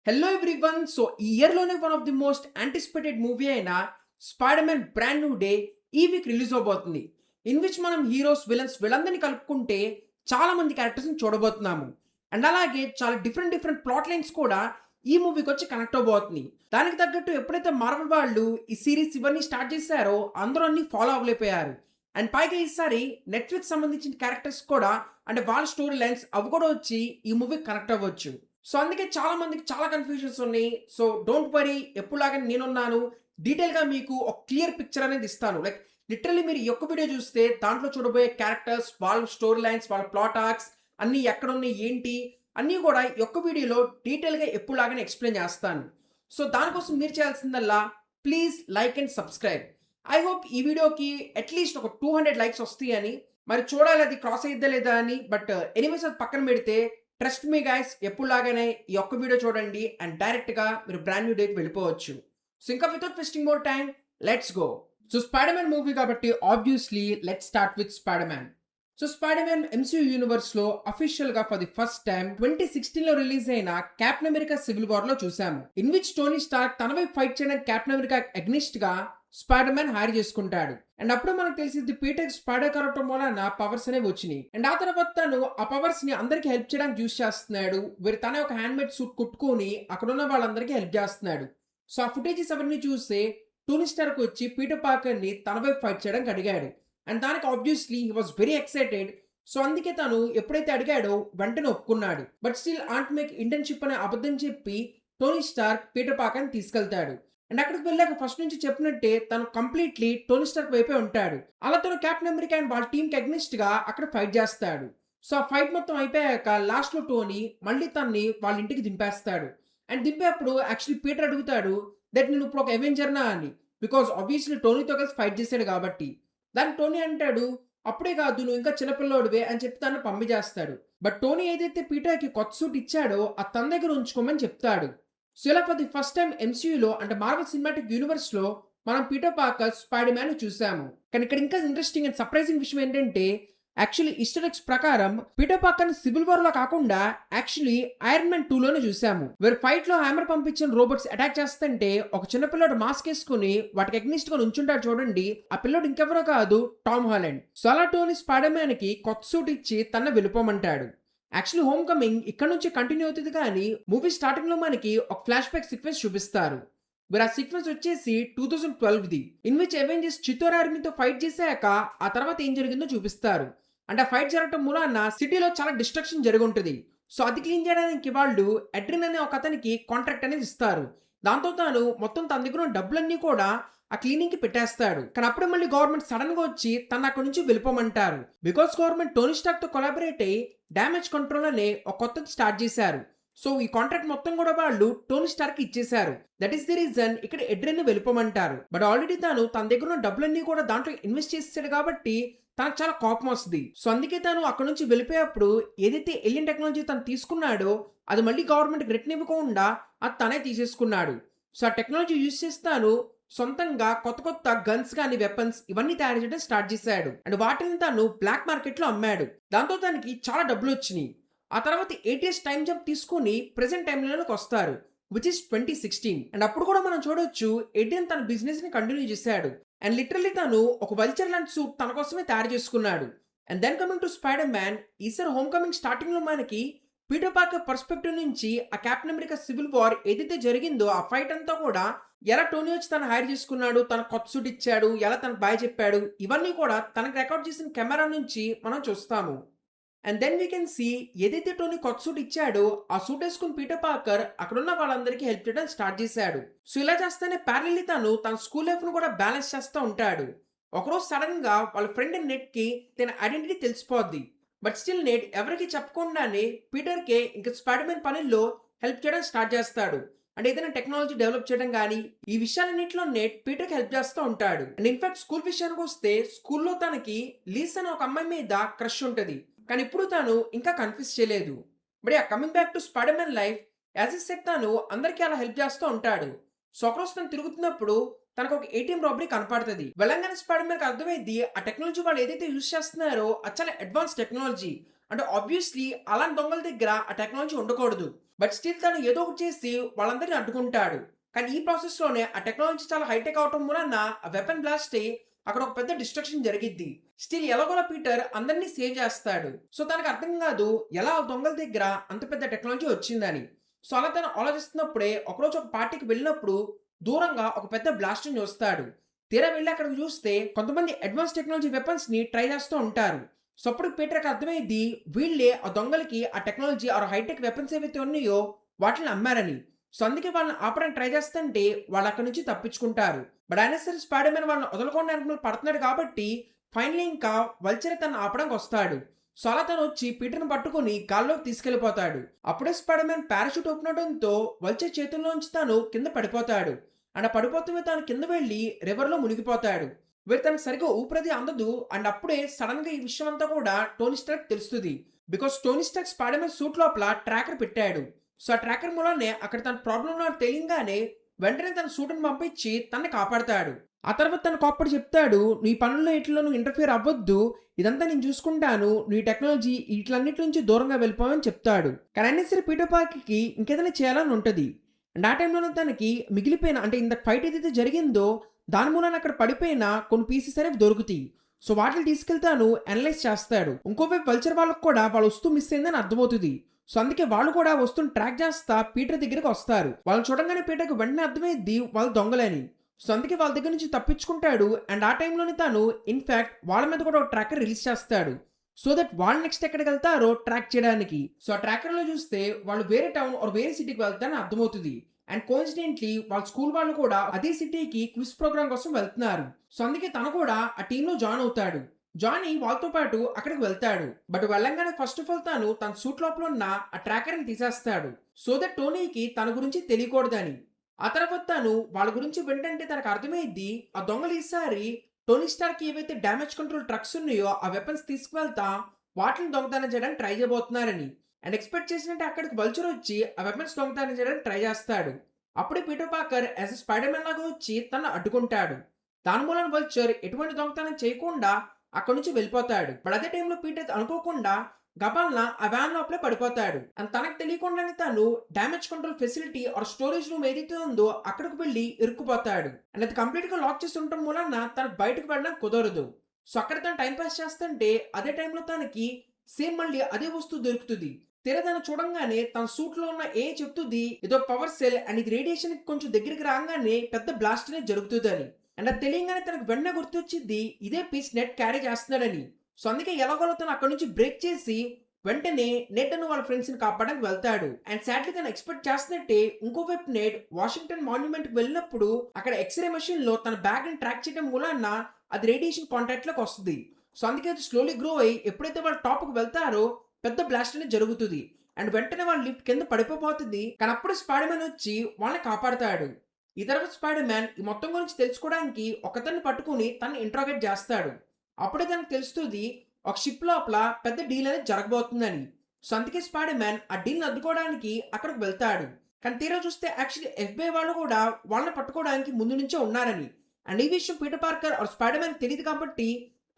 Hello everyone. So ఈ ఇయర్‌లోనే one of the most anticipated movie అయిన 'Spider Man brand new day' ఈ week release అవబోతుంది. In which మనం హీరోస్, విలన్స్ వీళ్ళందరిని కలుపుకుంటే చాలా మంది క్యారెక్టర్స్‌ని చూడబోతున్నాము. అండ్ అలాగే చాలా డిఫరెంట్ ప్లాట్ లైన్స్ కూడా ఈ మూవీకొచ్చి కనెక్ట్ అవ్వబోతుంది. దానికి తగ్గట్టు ఎప్పుడైతే మార్వెల్ వాళ్ళు ఈ సీరీస్ ఇవన్నీ స్టార్ట్ చేశారో అందరూ అన్ని ఫాలో అవ్వలేకపోయారు. అండ్ పైగా ఈసారి నెట్‌ఫ్లిక్స్ సంబంధించిన క్యారెక్టర్స్ కూడా అంటే వాళ్ళ స్టోరీ లైన్స్ అవి కూడా వచ్చి ఈ మూవీకి కనెక్ట్ అవ్వచ్చు. సో అందుకే చాలా మందికి చాలా కన్‌ఫ్యూజన్స్ ఉన్నాయి. సో డోంట్ వరీ, ఎప్పుడులాగానే నేనున్నాను. డీటెయిల్‌గా మీకు ఒక క్లియర్ పిక్చర్ అనేది ఇస్తాను. లైక్ లిటరల్లీ మీరు ఈ ఒక్క వీడియో చూస్తే దాంట్లో చూడబోయే క్యారెక్టర్స్, వాళ్ళ స్టోరీ లైన్స్, వాళ్ళ ప్లాట్ ఆర్క్స్ అన్నీ ఎక్కడున్నాయి, ఏంటి అన్నీ కూడా ఈ ఒక్క వీడియోలో డీటెయిల్‌గా ఎప్పుడులాగానే ఎక్స్‌ప్లెయిన్ చేస్తాను. సో దానికోసం మీరు చేయాల్సిందల్లా please like and subscribe. I hope ఈ వీడియోకి అట్‌లీస్ట్ ఒక 200 లైక్స్ వస్తాయని. మరి చూడాలి అది క్రాస్ అయ్యిద్దా లేదా అని. బట్ ఎనీవేస్ అది పక్కన పెడితే ట్రస్ట్ మీ గైస్, ఎప్పుడులాగానే ఈ ఒక్క వీడియో చూడండి అండ్ డైరెక్ట్‌గా మీరు బ్రాండ్ న్యూ డేకి వెళ్ళిపోవచ్చు. సో ఇంకా without wasting more time, let's go. So Spider Man movie కాబట్టి obviously let's start with Spider Man. So Spider Man MCU యూనివర్స్‌లో అఫీషియల్‌గా ఫర్ ది ఫస్ట్ టైం 2016లో రిలీజ్ అయిన కెప్టెన్ అమెరికా సివిల్ వార్‌లో చూసాము. ఇన్ విచ్ టోనీ స్టార్క్ తన వైపు fight చేయడానికి కెప్టెన్ అమెరికా అగెనిస్ట్‌గా స్పైడర్ మ్యాన్ హైర్ చేసుకుంటాడు. అండ్ అప్పుడు మనకు తెలిసింది పీటర్ స్పైడర్ కరవటం వలన పవర్స్ అనేవి వచ్చినాయి. అండ్ ఆ తర్వాత తను ఆ పవర్స్ ని అందరికి హెల్ప్ చేయడానికి యూస్ చేస్తున్నాడు. వీరు తనే ఒక హ్యాండ్ మేడ్ సూట్ కుట్టుకొని అక్కడ ఉన్న వాళ్ళందరికీ హెల్ప్ చేస్తున్నాడు. సో ఆ ఫుటేజెస్ అవన్నీ చూస్తే టోనీ స్టార్క్ వచ్చి పీటర్ పార్కర్ ని తన వైపు ఫైట్ చేయడానికి అడిగాడు. అండ్ దానికి obviously he was very excited. So అందుకే తను ఎప్పుడైతే అడిగాడో వెంటనే ఒప్పుకున్నాడు. బట్ స్టిల్ ఆంట్ మేక్ ఇంటర్న్షిప్ అనే అబద్ధం చెప్పి టోనీ స్టార్క్ పీటర్ పార్కర్ ని తీసుకెళ్తాడు. అండ్ అక్కడికి వెళ్ళాక ఫస్ట్ నుంచి చెప్పినట్టే తను కంప్లీట్లీ టోనీ స్టార్క్ వైపే ఉంటాడు. అలా తను కెప్టెన్ అమెరికా అండ్ వాళ్ళ టీమ్ కి అగ్నిస్ట్ గా అక్కడ ఫైట్ చేస్తాడు. సో ఆ ఫైట్ మొత్తం అయిపోయాక లాస్ట్ లో టోనీ మళ్ళీ తన్ని వాళ్ళ ఇంటికి దింపేస్తాడు. అండ్ దింపేప్పుడు యాక్చువల్లీ పీటర్ అడుగుతాడు దట్ నేను ఇప్పుడు ఒక అవెంజర్నా అని. బికాస్ ఆబ్వియస్లీ టోనీతో కలిసి ఫైట్ చేశాడు కాబట్టి. దానికి టోనీ అంటాడు అప్పుడే కాదు, నువ్వు ఇంకా చిన్నపిల్లోడివే అని చెప్పి తను పంపించేస్తాడు. బట్ టోనీ ఏదైతే పీటర్ కి కొత్త సూట్ ఇచ్చాడో అది తన దగ్గర ఉంచుకోమని చెప్తాడు. సో ఇలా ఫర్ ది ఫస్ట్ టైం ఎంసీయూలో అంటే మార్వెల్ సినిమాటిక్ యూనివర్స్ లో మనం పీటర్ పార్కర్ స్పైడర్ మ్యాన్ చూసాము. కానీ ఇక్కడ ఇంకా ఇంట్రెస్టింగ్ అండ్ సర్ప్రైజింగ్ విషయం ఏంటంటే యాక్చువల్లీ ఈస్టర్ ఎగ్స్ ప్రకారం పీటర్ పార్కర్ సివిల్ వార్ లో కాకుండా యాక్చువల్లీ ఐరన్ మ్యాన్ 2 లోనే చూసాము. వేరే ఫైట్ లో హ్యామర్ పంపించిన రోబోట్స్ అటాక్ చేస్తుంటే ఒక చిన్న పిల్లోడు మాస్క్ వేసుకుని వాటికి అగ్నిస్ట్ గా నుంచుంటాడు చూడండి. ఆ పిల్లోడు ఇంకెవరో కాదు, టామ్ హాలండ్. సో అలా టోనీ స్పైడర్ మ్యాన్ కి కొత్త సూట్ ఇచ్చి తన వెళ్ళిపోమంటాడు. యాక్చువల్లీ హోమ్ కమింగ్ ఇక్కడ నుంచి కంటిన్యూ అవుతుంది కానీ మూవీ స్టార్టింగ్ లో మనకి ఒక ఫ్లాష్ బ్యాక్ సీక్వెన్స్ చూపిస్తారు. మరి ఆ సీక్వెన్స్ వచ్చేసి 2012ది. ఇన్ విచ్ అవెంజర్స్ చిత్తోర్ ఆర్మీతో ఫైట్ చేశాక ఆ తర్వాత ఏం జరిగిందో చూపిస్తారు. అంటే ఆ ఫైట్ జరగటం మూలాన సిటీలో చాలా డిస్ట్రక్షన్ జరిగి ఉంటుంది. సో అది క్లీన్ చేయడానికి వాళ్ళు అడ్రిన్ అనే ఒక అతనికి కాంట్రాక్ట్ అనేది ఇస్తారు. దాంతో తాను మొత్తం తన దగ్గర ఉన్న డబ్బులన్నీ కూడా ఆ క్లీనింగ్ కి పెట్టేస్తాడు. కానీ అప్పుడే మళ్ళీ గవర్నమెంట్ సడన్ గా వచ్చి తన అక్కడి నుంచి వెళ్ళిపోమంటారు. బికాస్ గవర్నమెంట్ టోనీ స్టార్క్ తో కొలాబరేట్ అయ్యి డ్యామేజ్ కంట్రోల్ అనే ఒక కొత్తది స్టార్ట్ చేశారు. సో ఈ కాంట్రాక్ట్ మొత్తం కూడా వాళ్ళు టోనీ స్టార్క్ ఇచ్చేశారు. దట్ ఈస్ ది రీజన్ ఇక్కడ ఎడ్రిన్ వెళ్ళిపోమంటారు. బట్ ఆల్రెడీ తాను తన దగ్గర ఉన్న డబ్బులన్నీ కూడా దాంట్లో ఇన్వెస్ట్ చేసాడు కాబట్టి తనకు చాలా కోపం వస్తుంది. సో అందుకే తను అక్కడ నుంచి వెళ్ళిపోయేప్పుడు ఏదైతే ఎలియన్ టెక్నాలజీ తను తీసుకున్నాడో అది మళ్ళీ గవర్నమెంట్ రిటర్న్ ఇవ్వకుండా అది తనే తీసేసుకున్నాడు. సో ఆ టెక్నాలజీ యూజ్ చేస్తాను సొంతంగా కొత్త గన్స్ కానీ వెపన్స్ ఇవన్నీ తయారు చేయడం స్టార్ట్ చేశాడు. అండ్ వాటిని తాను బ్లాక్ మార్కెట్ లో అమ్మాడు. దాంతో తనకి చాలా డబ్బులు వచ్చినాయి. ఆ తర్వాత 8 years టైం జంప్ తీసుకుని ప్రెసెంట్ టైంలోకి వస్తారు, విచ్ ఇస్ 2016. అండ్ అప్పుడు కూడా మనం చూడొచ్చు ఎడ్రిన్ తన బిజినెస్ ని కంటిన్యూ చేశాడు. అండ్ లిటరల్లీ తను ఒక వల్చర్ లాంటి సూట్ తన కోసమే తయారు చేసుకున్నాడు. And then coming to Spider Man, ఈసారి హోమ్ కమింగ్ స్టార్టింగ్ లో మనకి పీటర్ పార్కర్ పర్స్పెక్టివ్ నుంచి ఆ కెప్టెన్ అమెరికా సివిల్ వార్ ఏదైతే జరిగిందో ఆ ఫైట్ అంతా కూడా ఎలా టోనీ వచ్చి తను హైర్ చేసుకున్నాడు, తన కొత్త సూట్ ఇచ్చాడు, ఎలా తనకు బాయ్ చెప్పాడు, ఇవన్నీ కూడా తనకు రికార్డ్ చేసిన కెమెరా నుంచి మనం చూస్తాము. And then we can see ఏదైతే టోనీ కొత్త సూట్ ఇచ్చాడో ఆ సూట్ వేసుకుని పీటర్ పార్కర్ అక్కడున్న వాళ్ళందరికీ హెల్ప్ చేయడం స్టార్ట్ చేశాడు. సో ఇలా చేస్తేనే ప్యారలీ తను తన స్కూల్ లైఫ్ ను కూడా బ్యాలెన్స్ చేస్తూ ఉంటాడు. ఒకరోజు సడన్ గా వాళ్ళ ఫ్రెండ్ నెట్ కి తన ఐడెంటిటీ తెలిసిపోద్ది. బట్ స్టిల్ నెట్ ఎవరికి చెప్పకుండానే పీటర్ కే ఇంకా స్పైడర్ మ్యాన్ పనుల్లో హెల్ప్ చేయడం స్టార్ట్ చేస్తాడు. అంటే ఏదైనా టెక్నాలజీ డెవలప్ చేయడం కానీ ఈ విషయాలన్నింటిలో నెట్ పీటర్ కి హెల్ప్ చేస్తూ ఉంటాడు. అండ్ ఇన్ఫాక్ట్ స్కూల్ విషయానికి వస్తే స్కూల్లో తనకి లీస్ అనే ఒక అమ్మాయి మీద క్రష్ ఉంటది. కానీ ఇప్పుడు తాను ఇంకా కన్ఫ్యూజ్ చేయలేదు. But coming back to Spider man life, as is set తాను అందరికీ అలా హెల్ప్ చేస్తూ ఉంటాడు. సో ఒకరోజు తను తిరుగుతున్నప్పుడు తనకు ఒక ఏటీఎం రాబరీ కనపడుతుంది. వెళ్ళంగానే స్పైడర్ మ్యాన్ అర్థమైంది ఆ టెక్నాలజీ వాళ్ళు ఏదైతే యూజ్ చేస్తున్నారో అది చాలా అడ్వాన్స్ టెక్నాలజీ. అంటే ఆబ్వియస్లీ అలాంటి దొంగల దగ్గర ఆ టెక్నాలజీ ఉండకూడదు. బట్ స్టిల్ తను ఏదో ఒకటి చేసి వాళ్ళందరిని అడ్డుకుంటాడు. కానీ ఈ ప్రాసెస్‌లోనే ఆ టెక్నాలజీ చాలా హైటెక్ అవటం మూలాన ఆ వెపన్ బ్లాస్ట్ అయ్యి అక్కడ ఒక పెద్ద డిస్ట్రక్షన్ జరిగిద్ది. స్టిల్ ఎలాగోలా పీటర్ అందరిని సేవ్ చేస్తాడు. సో తనకు అర్థం కాదు ఎలా ఆ దొంగల దగ్గర అంత పెద్ద టెక్నాలజీ వచ్చిందని. సో అలా తను ఆలోచిస్తున్నప్పుడే ఒకరోజు ఒక పార్టీకి వెళ్ళినప్పుడు దూరంగా ఒక పెద్ద బ్లాస్ట్‌ని చూస్తాడు. తీరా వెళ్లి అక్కడికి చూస్తే కొంతమంది అడ్వాన్స్ టెక్నాలజీ వెపన్స్‌ని ట్రై చేస్తూ ఉంటారు. సో అప్పుడు పీటర్‌కి అర్థమైద్ది వీళ్ళే ఆ దొంగలకి ఆ టెక్నాలజీ ఆర్ హైటెక్ వెపన్స్ ఏవైతే ఉన్నాయో వాటిని అమ్మారని. సో అందుకే వాళ్ళని ఆపడానికి ట్రై చేస్తుంటే వాళ్ళు అక్కడి నుంచి తప్పించుకుంటారు. బట్ అయినా సరే స్పైడర్ మ్యాన్ వాళ్ళని వదలకుండా వెనకాల పడుతున్నాడు కాబట్టి ఫైనల్లీ ఇంకా వల్చర్ తనని ఆపడానికి వస్తాడు. సో అలా తను వచ్చి పీటర్‌ని పట్టుకొని గాల్లోకి తీసుకెళ్ళిపోతాడు. అప్పుడే స్పైడర్ మ్యాన్ పారాషూట్ ఓపెన్ అవడంతో వల్చర్ చేతుల్లోంచి తాను కింద పడిపోతాడు. అండ్ ఆ పడిపోతూనే తాను కింద వెళ్లి రివర్‌లో మునిగిపోతాడు. వీరు తనకు సరిగ్గా ఊపిరది అందదు. అండ్ అప్పుడే సడన్ గా ఈ విషయం అంతా కూడా టోనీ స్టార్క్ తెలుస్తుంది. Because Tony Stark Spider Man suit లోపల ట్రాకర్ పెట్టాడు. సో ఆ ట్రాకర్ మూలానే అక్కడ తన ప్రాబ్లం ఉన్నట్టు తెలియంగానే వెంటనే తన సూట్ని పంపించి తనని కాపాడతాడు. ఆ తర్వాత తన కాపాడు చెప్తాడు, నీ పనుల్లో ఇట్లలో నువ్వు ఇంటర్ఫియర్ అవ్వద్దు, ఇదంతా నేను చూసుకుంటాను, నీ టెక్నాలజీ వీటిలన్నిటి నుంచి దూరంగా వెళ్ళిపోవని చెప్తాడు. కానీ అయినా సరే పీటర్ పార్కర్‌కి ఇంకేదైనా చేయాలని ఉంటది. అండ్ ఆ టైంలోనే తనకి మిగిలిపోయిన అంటే ఇంత ఫైట్ ఏదైతే జరిగిందో దాని మూలాన అక్కడ పడిపోయిన కొన్ని పీసెస్ అనేవి దొరుకుతాయి. సో వాటిని తీసుకెళ్తాను అనలైజ్ చేస్తాడు. ఇంకోవైపు వల్చర్ వాళ్ళకి కూడా వాళ్ళ వస్తువు మిస్ అయిందని అర్థమవుతుంది. సో అందుకే వాళ్ళు కూడా వస్తువుని ట్రాక్ చేస్తా పీటర్ దగ్గరికి వస్తారు. వాళ్ళని చూడంగానే పీటర్కి వెంటనే అర్థమైద్ది వాళ్ళు దొంగలని. సో అందుకే వాళ్ళ దగ్గర నుంచి తప్పించుకుంటాడు. అండ్ ఆ టైంలోనే తాను ఇన్ఫాక్ట్ వాళ్ళ మీద కూడా ఒక ట్రాకర్ రిలీజ్ చేస్తాడు. సో దట్ వాళ్ళు నెక్స్ట్ ఎక్కడికి వెళ్తారో ట్రాక్ చేయడానికి. సో ఆ ట్రాకర్ లో చూస్తే వాళ్ళు వేరే టౌన్ ఆర్ వేరే సిటీకి వెళ్తారని అర్థమవుతుంది. అండ్ కోఇన్సిడెంట్లీ వాళ్ళ స్కూల్ వాళ్ళు కూడా అదే సిటీకి క్విజ్ ప్రోగ్రామ్ కోసం వెళ్తున్నారు. సో అందుకే తను కూడా ఆ టీంలో జాయిన్ అవుతాడు. జానీ వాళ్ళతో పాటు అక్కడికి వెళ్తాడు. బట్ వెళ్ళంగానే ఫస్ట్ ఆఫ్ ఆల్ తాను తన సూట్ లోపల ఉన్న ఆ ట్రాకర్ని తీసేస్తాడు. సో దట్ టోనీకి తన గురించి తెలియకూడదని. ఆ తర్వాత తాను వాళ్ళ గురించి వింటంటే తనకు అర్థమైద్ది ఆ దొంగలు ఈసారి టోనీ స్టార్క్ ఏవైతే డ్యామేజ్ కంట్రోల్ ట్రక్స్ ఉన్నాయో ఆ వెపన్స్ తీసుకువెళ్తా వాటిని దొంగతనం చేయడానికి ట్రై చేయబోతున్నారని. అండ్ ఎక్స్పెక్ట్ చేసినట్టే అక్కడికి వల్చర్ వచ్చి ఆ వెపన్స్ దొంగతనం చేయడానికి ట్రై చేస్తాడు. అప్పుడే Peter Parker as a spider man లాగా వచ్చి తనను అడ్డుకుంటాడు. దాని మూలన వల్చర్ ఎటువంటి దొంగతనం చేయకుండా అక్కడి నుంచి వెళ్ళిపోతాడు. బట్ అదే టైంలో పీటర్ అనుకోకుండా గబాల్న ఆ వ్యాన్ లోపలే పడిపోతాడు. అండ్ తనకు తెలియకుండానే తను damage control facility are storage room ఏదైతే ఉందో అక్కడికి వెళ్ళి ఇరుక్కుపోతాడు. అండ్ అది కంప్లీట్ గా లాక్ చేసి ఉండటం మూలన తనకు బయటకు వెళ్ళడం కుదరదు. సో అక్కడ తను టైం పాస్ చేస్తుంటే అదే టైంలో తనకి సేమ్ మళ్ళీ అదే వస్తువు దొరుకుతుంది. తీరా తను చూడంగానే తన సూట్ లో ఉన్న ఏ చెప్తుంది ఇదో పవర్ సెల్ అండ్ ఇది రేడియేషన్ కొంచెం దగ్గరికి రాగానే పెద్ద బ్లాస్ట్ అనేది జరుగుతుంది అని. అండ్ అది తెలియగానే తనకు వెంటనే గుర్తొచ్చింది ఇదే పీస్ నెట్ క్యారీ చేస్తున్నాడని. సో అందుకే ఎలాగోలో తను అక్కడ నుంచి బ్రేక్ చేసి వెంటనే నెట్ అను వాళ్ళ ఫ్రెండ్స్ ని కాపాడడానికి వెళ్తాడు. అండ్ సాడ్లీ తను ఎక్స్పెక్ట్ చేస్తున్నట్టే ఇంకోవైపు నెట్ వాషింగ్టన్ మాన్యుమెంట్ కి వెళ్ళినప్పుడు అక్కడ ఎక్స్రే మెషిన్ లో తన బ్యాగ్ ని ట్రాక్ చేయడం మూలాన అది రేడియేషన్ కాంటాక్ట్ లోకి వస్తుంది. సో అందుకే అది స్లోలీ గ్రో అయ్యి ఎప్పుడైతే వాళ్ళు టాప్ కు వెళ్తారో పెద్ద బ్లాస్ట్ అనేది జరుగుతుంది. అండ్ వెంటనే వాళ్ళ లిఫ్ట్ కింద పడిపోతుంది. కానీ అప్పుడు స్పైడర్ మ్యాన్ వచ్చి వాళ్ళని కాపాడతాడు. ఈ తర్వాత స్పైడర్ మ్యాన్ ఈ మొత్తం గురించి తెలుసుకోవడానికి ఒకతన్ని పట్టుకుని తనని ఇంట్రాగేట్ చేస్తాడు. అప్పుడే తనకు తెలుస్తుంది ఒక షిప్ లోపల పెద్ద డీల్ అనేది జరగబోతుందని. సో అందుకే స్పైడర్ మ్యాన్ ఆ డీల్ అడ్డుకోవడానికి అక్కడికి వెళ్తాడు. కానీ తీరా చూస్తే యాక్చువల్లీ FBI వాళ్ళు కూడా వాళ్ళని పట్టుకోవడానికి ముందు నుంచే ఉన్నారని. అండ్ ఈ విషయం Peter Parker or Spider Man తెలియదు కాబట్టి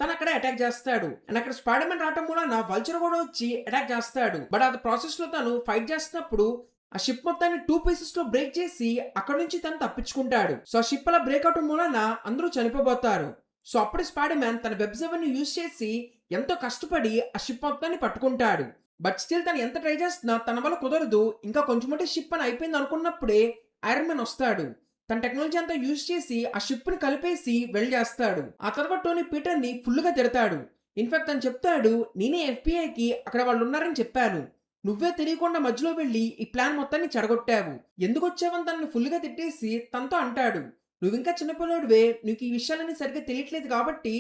తను అక్కడ అటాక్ చేస్తాడు. అండ్ అక్కడ స్పైడర్ మ్యాన్ రావటం మూలన వల్చర్ కూడా వచ్చి అటాక్ చేస్తాడు. బట్ అది ప్రాసెస్ లో తను ఫైట్ చేస్తున్నప్పుడు ఆ షిప్ మొత్తాన్ని 2 పీసెస్ లో బ్రేక్ చేసి అక్కడ నుంచి తను తప్పించుకుంటాడు. సో ఆ షిప్ అలా బ్రేక్ అవటం మూలన అందరూ చనిపోబోతారు. సో అప్పుడు స్పైడర్ మ్యాన్ తన వెబ్ సెవెన్ యూజ్ చేసి ఎంతో కష్టపడి ఆ షిప్ మొత్తాన్ని పట్టుకుంటాడు. బట్ స్టిల్ తను ఎంత ట్రై చేస్తున్నా తన వల్ల కుదరదు. ఇంకా కొంచెం షిప్ అని అయిపోయింది అనుకున్నప్పుడే ఐరన్ మ్యాన్ వస్తాడు. తన టెక్నాలజీ అంతా యూజ్ చేసి ఆ షిప్ ని కలిపేసి వెళ్ళి చేస్తాడు. ఆ తర్వాత టోనీ పీటర్ ని ఫుల్ గా తిడతాడు. ఇన్ఫాక్ట్ తను చెప్తాడు నేనే FBIకి అక్కడ వాళ్ళు ఉన్నారని చెప్పాను, నువ్వే తెలియకుండా మధ్యలో వెళ్ళి ఈ ప్లాన్ మొత్తాన్ని చెడగొట్టావు, ఎందుకు వచ్చావని తనని ఫుల్ గా తిట్టేసి తనతో అంటాడు నువ్వు ఇంకా చిన్నపిల్లోడివే, నీకు ఈ విషయాలన్నీ సరిగ్గా తెలియట్లేదు కాబట్టి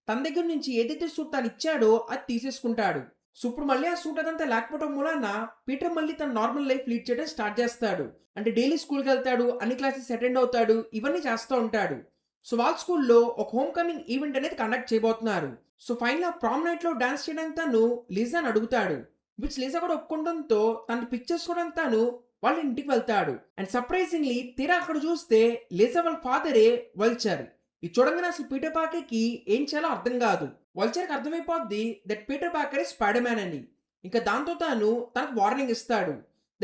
తన దగ్గర నుంచి ఏదైతే సూట్ తను ఇచ్చాడో అది తీసేసుకుంటాడు. సో ఇప్పుడు మళ్ళీ ఆ సూట్ అదంతా లేకపోవడం మూలాన పీటర్ మళ్ళీ తన నార్మల్ లైఫ్ లీడ్ చేయడం స్టార్ట్ చేస్తాడు. అంటే డైలీ స్కూల్కి వెళ్తాడు, అన్ని క్లాసెస్ అటెండ్ అవుతాడు, ఇవన్నీ చేస్తూ ఉంటాడు. సో వాళ్ళ స్కూల్లో ఒక హోమ్ కమింగ్ ఈవెంట్ అనేది కండక్ట్ చేయబోతున్నారు. సో ఫైనల్ ఆ ప్రామ్ నైట్ లో డాన్స్ చేయడానికి తను లిజాని అడుగుతాడు. విచ్ లిజా కూడా ఒప్పుకోవడంతో తన పిక్చర్స్ కూడా తాను వాళ్ళ ఇంటికి వెళ్తాడు. అండ్ సర్ప్రైజింగ్లీ తీరా అక్కడ చూస్తే లిజా వాళ్ళ ఫాదరే వల్చర్. ఇది చూడంగానే అసలు పీటర్ పార్కర్ కి ఏం చేయాలో అర్థం కాదు. వల్చర్ కి అర్థమైపోద్ది that Peter Parker Spider Man అని. ఇంకా దాంతో తాను తనకు వార్నింగ్ ఇస్తాడు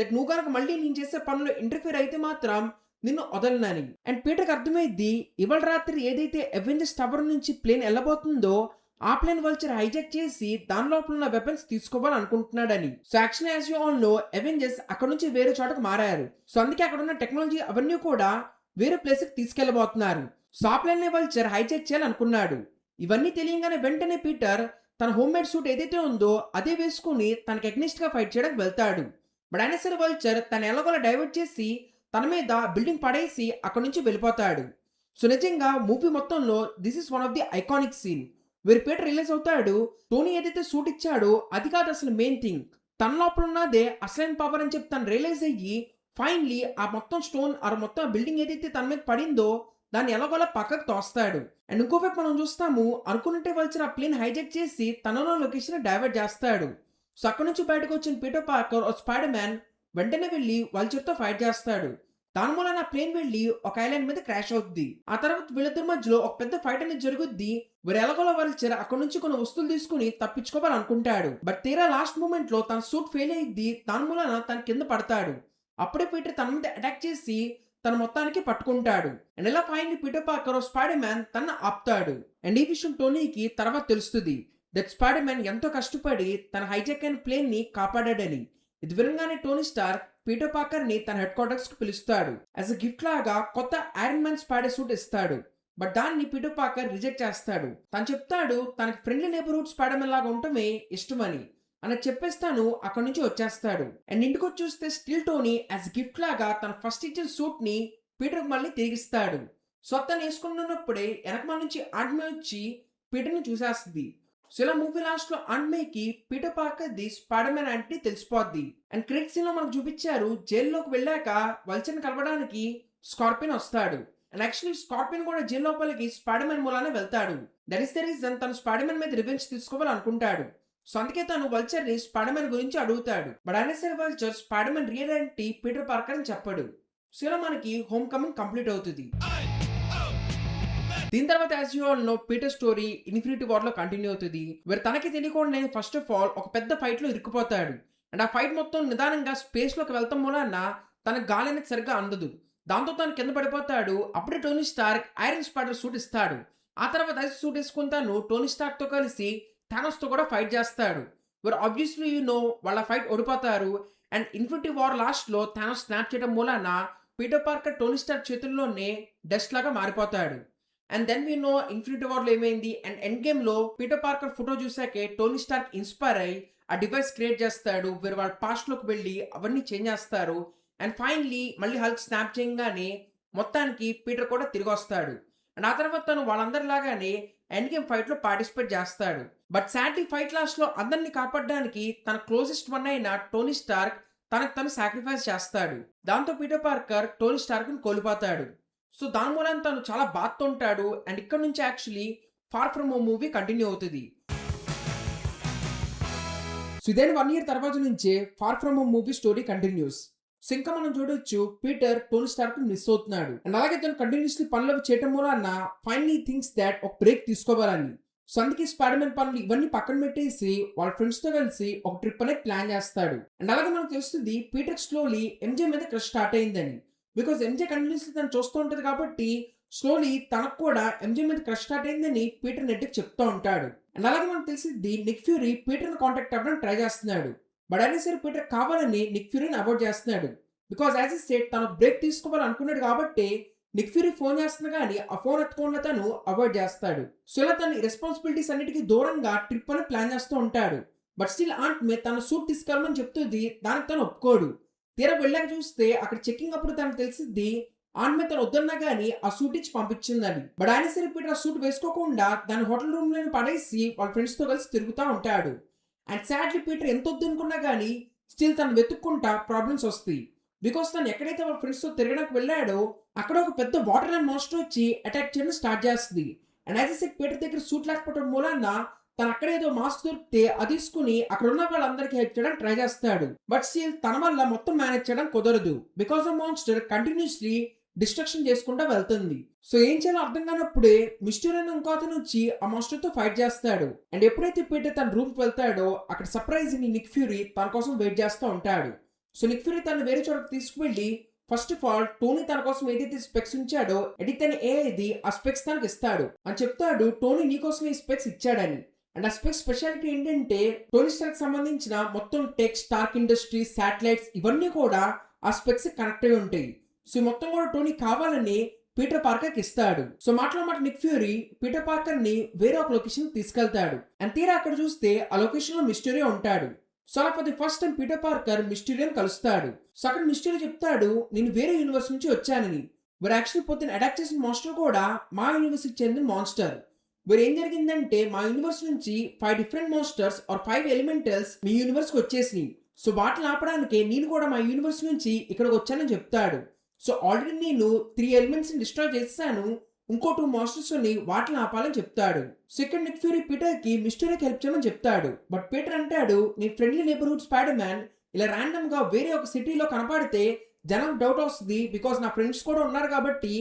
దట్ నువ్వు కనుక మళ్ళీ నేను చేసే పనులు ఇంటర్ఫియర్ అయితే మాత్రం నిన్ను వదలనని. అండ్ పీటర్కి అర్థమైద్ది ఇవాళ రాత్రి ఏదైతే అవెంజర్స్ టవర్ నుంచి ప్లేన్ వెళ్ళబోతుందో ఆ ప్లేన్ వల్చర్ హైజాక్ చేసి దాని లోపల ఉన్న వెపన్స్ తీసుకోవాలనుకుంటున్నాడని. So actually as you all know Avengers అక్కడ నుంచి వేరే చోటకు మారారు. సో అందుకే అక్కడ ఉన్న టెక్నాలజీ అవన్నీ కూడా వేరే ప్లేస్ కి తీసుకెళ్లబోతున్నారు. సో ఆ ప్లేన్ వల్చర్ హైజాక్ చేయాలనుకున్నాడు. ఇవన్నీ తెలియగానే వెంటనే పీటర్ తన హోమ్ మేడ్ సూట్ ఏదైతే ఉందో అదే వేసుకుని తనకి అగ్నిస్ట్ గా ఫైట్ చేయడానికి వెళ్తాడు. బట్ అయినా సరే వల్చర్ తన ఎలాగోలా డైవర్ట్ చేసి తన మీద బిల్డింగ్ పడేసి అక్కడ నుంచి వెళ్ళిపోతాడు. సో నిజంగా మూవీ మొత్తంలో this is one of the iconic scene where Peter release అవుతాడు. టోనీ ఏదైతే సూట్ ఇచ్చాడో అది కాదు అసలు మెయిన్ థింగ్, తన లోపల ఉన్నదే అసలైన పవర్ అని చెప్పి తను రియలైజ్ అయ్యి ఫైనలీ ఆ మొత్తం స్టోన్ ఆ మొత్తం బిల్డింగ్ ఏదైతే తన మీద పడిందో దాన్ని ఎలాగోలా పక్కకు తోస్తాడు. అండ్ ఇంకోవైపు మనం చూస్తాము అనుకున్నట్టే వల్చర్ ఆ ప్లేన్ హైజాక్ చేసి తనలో లొకేషన్ డైవర్ట్ చేస్తాడు. సో అక్కడ నుంచి బయటకు వచ్చిన పీటర్ పార్కర్ స్పైడర్ మ్యాన్ వెంటనే వెళ్ళి వల్చర్తో ఫైట్ చేస్తాడు. దాని మూలన ప్లేన్ వెళ్ళి ఒక ఐలాండ్ మీద క్రాష్ అవుద్ది. ఆ తర్వాత వీళ్ళిద్దరి మధ్యలో ఒక పెద్ద ఫైట్ అనేది జరుగుద్ది. వీరు ఎలాగోలా వల్చర్ అక్కడ నుంచి కొన్ని వస్తువులు తీసుకుని తప్పించుకోవాలనుకుంటాడు. బట్ తీరా లాస్ట్ మూమెంట్ లో తన సూట్ ఫెయిల్ అయ్యిద్ది. దాని మూలన తన కింద పడతాడు. అప్పుడే పీటర్ తన మీద అటాక్ చేసి తన మొత్తానికి పట్టుకుంటాడు. అండ్ ఇలా finally Peter Parker Spider man తన ఆపుతాడు. అండ్ ఈ విషయం టోనీకి తర్వాత తెలుస్తుంది దట్ స్పైడర్ మ్యాన్ ఎంతో కష్టపడి తన హైజాక్ అయిన ప్లేన్ ని కాపాడాడని. ఇది వినంగానే టోనీ స్టార్క్ పీటర్ పార్కర్ ని తన హెడ్ క్వార్టర్స్ కు పిలుస్తాడు. యాజ్ అ గిఫ్ట్ లాగా కొత్త ఐరన్ మ్యాన్ స్పైడర్ సూట్ ఇస్తాడు. బట్ దాన్ని పీటర్ పార్కర్ రిజెక్ట్ చేస్తాడు. తను చెప్తాడు తనకి ఫ్రెండ్లీ నేబర్హుడ్ స్పైడర్ మ్యాన్ లాగా ఉండటమే ఇష్టమని. అని చెప్పేస్తాను అక్కడ నుంచి వచ్చేస్తాడు. అండ్ ఇంటికి వచ్చి చూస్తే స్టిల్ టోనీ యాజ్ గిఫ్ట్ లాగా తన ఫస్ట్ ఇచ్చిన సూట్ ని పీటర్ మళ్ళీ తిరిగిస్తాడు. సో తను వేసుకున్నప్పుడే వెనకమాల నుంచి ఆంట్మే వచ్చి పీటర్ ని చూసేస్తుంది. సో ఇలా మూవీ లాస్ట్ లో ఆంట్మేకి Peter Parker the Spider Man అంటే తెలిసిపోద్ది. అండ్ క్రెడిట్ సీన్ లో మనకు చూపించారు జైల్లోకి వెళ్ళాక వల్చర్ ని కలవడానికి స్కార్పియన్ వస్తాడు. అండ్ యాక్చువల్లీ స్కార్పియన్ కూడా జైలు లోపలికి స్పైడర్ మ్యాన్ మూలానే వెళ్తాడు. దట్ ఈస్ ద రీజన్ తను స్పైడర్ మ్యాన్ మీద రివెంజ్ తీసుకోవాలనుకుంటాడు. సో అందుకే తను వల్చర్ ని స్పైడర్ మ్యాన్ గురించి అడుగుతాడు. బట్ అయినా సరే vulture spider man real identity Peter Parker అని చెప్పాడు. సో ఇలా మనకి హోమ్ కమింగ్ కంప్లీట్ అవుతుంది. దీని తర్వాత as you all know Peter story Infinity War లో కంటిన్యూ అవుతుంది. వీరు తనకి తెలియకుండా ఫస్ట్ ఆఫ్ ఆల్ ఒక పెద్ద ఫైట్ లో ఇరుక్కుపోతాడు. అండ్ ఆ ఫైట్ మొత్తం నిదానంగా స్పేస్ లోకి వెళ్తాం మూలన తనకు గాలి అనేది సరిగ్గా అందదు. దాంతో తను కింద పడిపోతాడు. అప్పుడే Tony Stark Iron Spider suit ఇస్తాడు. ఆ తర్వాత ఐస్ సూట్ వేసుకుని తను టోనీ స్టార్క్ తో కలిసి థానోస్ తో కూడా ఫైట్ చేస్తాడు. వీరు ఆబ్వియస్లీ యూ నో వాళ్ళ ఫైట్ ఓడిపోతారు. అండ్ ఇన్ఫినిటీ వార్ లాస్ట్ లో థానోస్ స్నాప్ చేయడం మూలన పీటర్ పార్కర్ టోనీ స్టార్క్ చేతుల్లోనే డస్ట్ లాగా మారిపోతాడు. And then we know Infinity War లో ఏమైంది. అండ్ ఎండ్ గేమ్ లో పీటర్ పార్కర్ ఫోటో చూసాకే టోనీ స్టార్క్ ఇన్స్పైర్ అయ్యి ఆ డివైస్ క్రియేట్ చేస్తాడు. వీరు వాళ్ళ పాస్ట్ లోకి వెళ్ళి అవన్నీ చేంజ్ చేస్తారు. అండ్ ఫైనలీ మళ్ళీ హల్క్ స్నాప్ చేయగానే మొత్తానికి పీటర్ కూడా తిరిగి వస్తాడు. అండ్ ఆ తర్వాత తను వాళ్ళందరిలాగానే ఎండ్ గేమ్ ఫైట్ లో పార్టిసిపేట్ చేస్తాడు. బట్ సాడ్లీ ఫైట్ లాస్ట్ లో అందరినీ కాపాడడానికి తన క్లోజెస్ట్ వన్ అయిన టోనీ స్టార్క్ తనకు తను సాక్రిఫైస్ చేస్తాడు. దాంతో పీటర్ పార్కర్ టోనీ స్టార్క్ ని కోల్పోతాడు. సో దాని మూలం తను చాలా బాధతో ఉంటాడు. అండ్ ఇక్కడ నుంచి actually Far From Home movie continue అవుతుంది. సో ఇదేంటి 1 year తర్వాత నుంచే Far From Home movie story continues. So ఇంకా మనం చూడొచ్చు పీటర్ టోనీ స్టార్క్ మిస్ అవుతున్నాడు. అండ్ అలాగే తను కంటిన్యూస్లీ పనులు చేయటం మూలన ఫైనలీ థింక్స్ దాట్ ఒక బ్రేక్ తీసుకోవాలని. సో అందుకే స్పైడర్ మ్యాన్ పనులు ఇవన్నీ పక్కన పెట్టేసి వాళ్ళ ఫ్రెండ్స్ తో కలిసి ఒక ట్రిప్ అనేది ప్లాన్ చేస్తాడు. అండ్ అలాగే మనకు తెలుస్తుంది పీటర్ స్లోలీ ఎంజే మీద క్రష్ స్టార్ట్ అయిందని. బికాస్ ఎంజే కంటిన్యూస్లీ తను చూస్తూ ఉంటది కాబట్టి స్లోలీ తనకు కూడా ఎంజే మీద క్రష్ స్టార్ట్ అయిందని పీటర్ నెట్కి చెప్తూ ఉంటాడు. అండ్ అలాగే మనకు తెలిసింది నిక్ ఫ్యూరీ పీటర్ ని కాంటాక్ట్ అవ్వడానికి ట్రై చేస్తున్నాడు. బట్ అయినా సరే పీటర్ కావాలని నిక్ ఫ్యూరీని అవాయిడ్ చేస్తున్నాడు. బికాస్ యాజ్ ఇస్ సెడ్ తను బ్రేక్ తీసుకోవాలనుకున్నాడు కాబట్టి నిక్ ఫ్యూరీ ఫోన్ చేస్తున్నా కానీ ఆ ఫోన్ ఎత్తుకుండా తను అవాయిడ్ చేస్తాడు. సో ఇలా తన రెస్పాన్సిబిలిటీస్ అన్నిటికీ దూరంగా ట్రిప్ అని ప్లాన్ చేస్తూ ఉంటాడు. బట్ స్టిల్ ఆంట్ మే తన సూట్ తీసుకెళ్ళమని చెప్తుంది. దానికి తను ఒప్పుకోడు. తీరా వెళ్ళాక చూస్తే అక్కడ చెక్కింగ్ అప్పుడు తనకు తెలిసింది ఆమె తను వద్దన్నా గానీ ఆ సూట్ ఇచ్చి పంపించిందని. బట్ ఆయన సరే పీటర్ ఆ సూట్ వేసుకోకుండా దాని హోటల్ రూమ్ లో పడేసి వాళ్ళ ఫ్రెండ్స్ తో కలిసి తిరుగుతూ ఉంటాడు. అండ్ సాడ్లీ పీటర్ ఎంత వద్దనుకున్నా గానీ స్టిల్ తను వెతుక్కుంటా ప్రాబ్లమ్స్ వస్తాయి. బికాస్ తను ఎక్కడైతే వాళ్ళ ఫ్రెండ్స్ తో తిరగడానికి వెళ్ళాడో అక్కడ ఒక పెద్ద వాటర్ అండ్ మాన్స్టర్ వచ్చి అటాక్ చేయడం స్టార్ట్ చేస్తుంది. అండ్ యాజ్ సెడ్ పీటర్ దగ్గర సూట్ లేకపోవడం మూలాన తను అక్కడ ఏదో మాస్క్ దొరికితే అది తీసుకుని అక్కడ ఉన్న వాళ్ళందరికీ హెల్ప్ చేయడానికి ట్రై చేస్తాడు. బట్ స్టిల్ తన వల్ల మొత్తం మేనేజ్ చేయడం కుదరదు. Because of monster continuously destruction చేసుకుంటా వెళ్తుంది. సో ఏం చేయాలో అర్థం కానప్పుడే మిస్టర్ అని ఇంకో అతను వచ్చి ఆ మాస్టర్ తో ఫైట్ చేస్తాడు. అండ్ ఎప్పుడైతే పీటర్ తన రూమ్ కి వెళ్తాడో అక్కడ సర్ప్రైజింగ్ నిక్ ఫ్యూరీ తన కోసం వెయిట్ చేస్తూ ఉంటాడు. సో నిక్ ఫ్యూరీ తను వేరే చోటకి తీసుకువెళ్ళి ఫస్ట్ ఆఫ్ ఆల్ టోనీ తన కోసం ఏదైతే స్పెక్స్ ఉంచాడో ఎడిట్ అని ఏది ఆ స్పెక్స్ తనకి ఇస్తాడు అని చెప్తాడు. టోనీ నీకోసం ఈ స్పెక్స్ ఇచ్చాడని. అండ్ ఆ స్పెక్స్ స్పెషాలిటీ ఏంటంటే టోనీ స్టార్క్ సంబంధించిన మొత్తం టెక్, స్టార్క్ ఇండస్ట్రీ, శాటిలైట్స్ ఇవన్నీ కూడా ఆ స్పెక్స్ కనెక్ట్ అయి ఉంటాయి. సో ఈ మొత్తం కూడా టోనీ కావాలని పీటర్ పార్కర్ కి ఇస్తాడు. సో మాటలో మాట నిక్ ఫ్యూరీ పీటర్ పార్కర్ ని వేరే ఒక లొకేషన్ తీసుకెళ్తాడు. అండ్ తీరా అక్కడ చూస్తే ఆ లొకేషన్ లో మిస్టరీ ఉంటాడు. సో అలా for the first time Peter Parker మిస్టీరియోని కలుస్తాడు. సో అక్కడ మిస్టీరియో చెప్తాడు నేను వేరే యూనివర్స్ నుంచి వచ్చానని. మరి యాక్చువల్లీ పొద్దున అటాక్ చేసిన మాన్స్టర్ కూడా మా యూనివర్స్కి చెందిన మాన్స్టర్. మరి ఏం జరిగిందంటే మా యూనివర్స్ నుంచి 5 డిఫరెంట్ మాన్స్టర్స్ ఆర్ 5 ఎలిమెంటల్స్ మీ యూనివర్స్కి వచ్చేసినాయి. సో వాటిని ఆపడానికి నేను కూడా మా యూనివర్స్ నుంచి ఇక్కడికి వచ్చానని చెప్తాడు. సో ఆల్రెడీ నేను 3 ఎలిమెంట్స్ ని డిస్ట్రాయ్ చేశాను, ఇంకో 2 మాస్టర్స్ ని వాటిని ఆపాలని చెప్తాడు. సెకండ్ నిక్ ఫ్యూరీ పీటర్ కి మిస్టరీకి హెల్ప్ చేయమని చెప్తాడు. బట్ పీటర్ అంటాడు నీ ఫ్రెండ్లీ నేబర్హుడ్ స్పైడర్ మ్యాన్ ఇలా ర్యాండమ్ గా వేరే ఒక సిటీలో కనపడితే జనం డౌట్ వస్తుంది, బికాస్ నా ఫ్రెండ్స్ కూడా ఉన్నారు కాబట్టి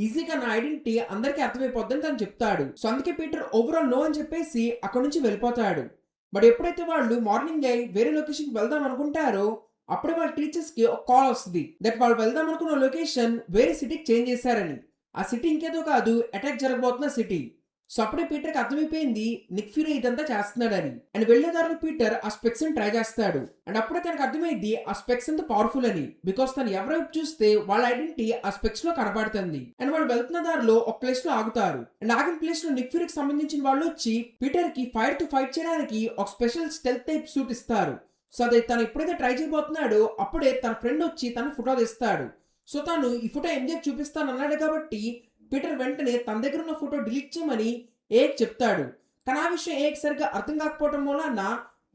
ఈజీగా నా ఐడెంటిటీ అందరికీ అర్థమైపోద్దని తను చెప్తాడు. సో అందుకే పీటర్ ఓవరాల్ నో అని చెప్పేసి అక్కడ నుంచి వెళ్ళిపోతాడు. బట్ ఎప్పుడైతే వాళ్ళు మార్నింగ్ అయి వేరే లొకేషన్ వెళ్దాం అనుకుంటారో అప్పుడే వాళ్ళ టీచర్స్ కి ఒక కాల్ వస్తుంది దట్ వాళ్ళు వెళ్దాం అనుకున్న లొకేషన్ వేరే సిటీకి చేంజ్ చేశారని. ఆ సిటీ ఇంకేదో కాదు, అటాక్ జరగబోతున్న సిటీ. సో అప్పుడే పీటర్ కి అర్థమైపోయింది నిక్ ఫ్యూరీ ఇదంతా చేస్తున్నాడని. అండ్ వెళ్లేదారులు పీటర్ ఆ స్పెక్స్ ని ట్రై చేస్తాడు. అండ్ అప్పుడే తనకు అర్థమైంది ఆ స్పెక్స్ ఎంత పవర్ఫుల్ అని, బికాస్ తను ఎవరైపు చూస్తే వాళ్ళ ఐడెంటిటీ ఆ స్పెక్స్ లో కనబడుతుంది. అండ్ వాళ్ళు వెళ్తున్న దారిలో ఒక ప్లేస్ లో ఆగుతారు. అండ్ ఆగిన ప్లేస్ లో నిక్ ఫ్యూరీకి సంబంధించిన వాళ్ళు వచ్చి పీటర్ కి ఫైర్ తో ఫైట్ చేయడానికి ఒక స్పెషల్ స్టెల్త్ టైప్ సూట్ ఇస్తారు. సో అది తను ఎప్పుడైతే ట్రై చేయబోతున్నాడో అప్పుడే తన ఫ్రెండ్ వచ్చి తన ఫోటో తీస్తాడు. సో తను ఈ ఫోటో ఎంజాయ్ చూపిస్తాను అన్నాడు కాబట్టి పీటర్ వెంటనే తన దగ్గర ఉన్న ఫోటో డిలీట్ చేయమని ఏక్ చెప్తాడు. కానీ ఆ విషయం ఏక్ సరిగ్గా అర్థం కాకపోవడం వలన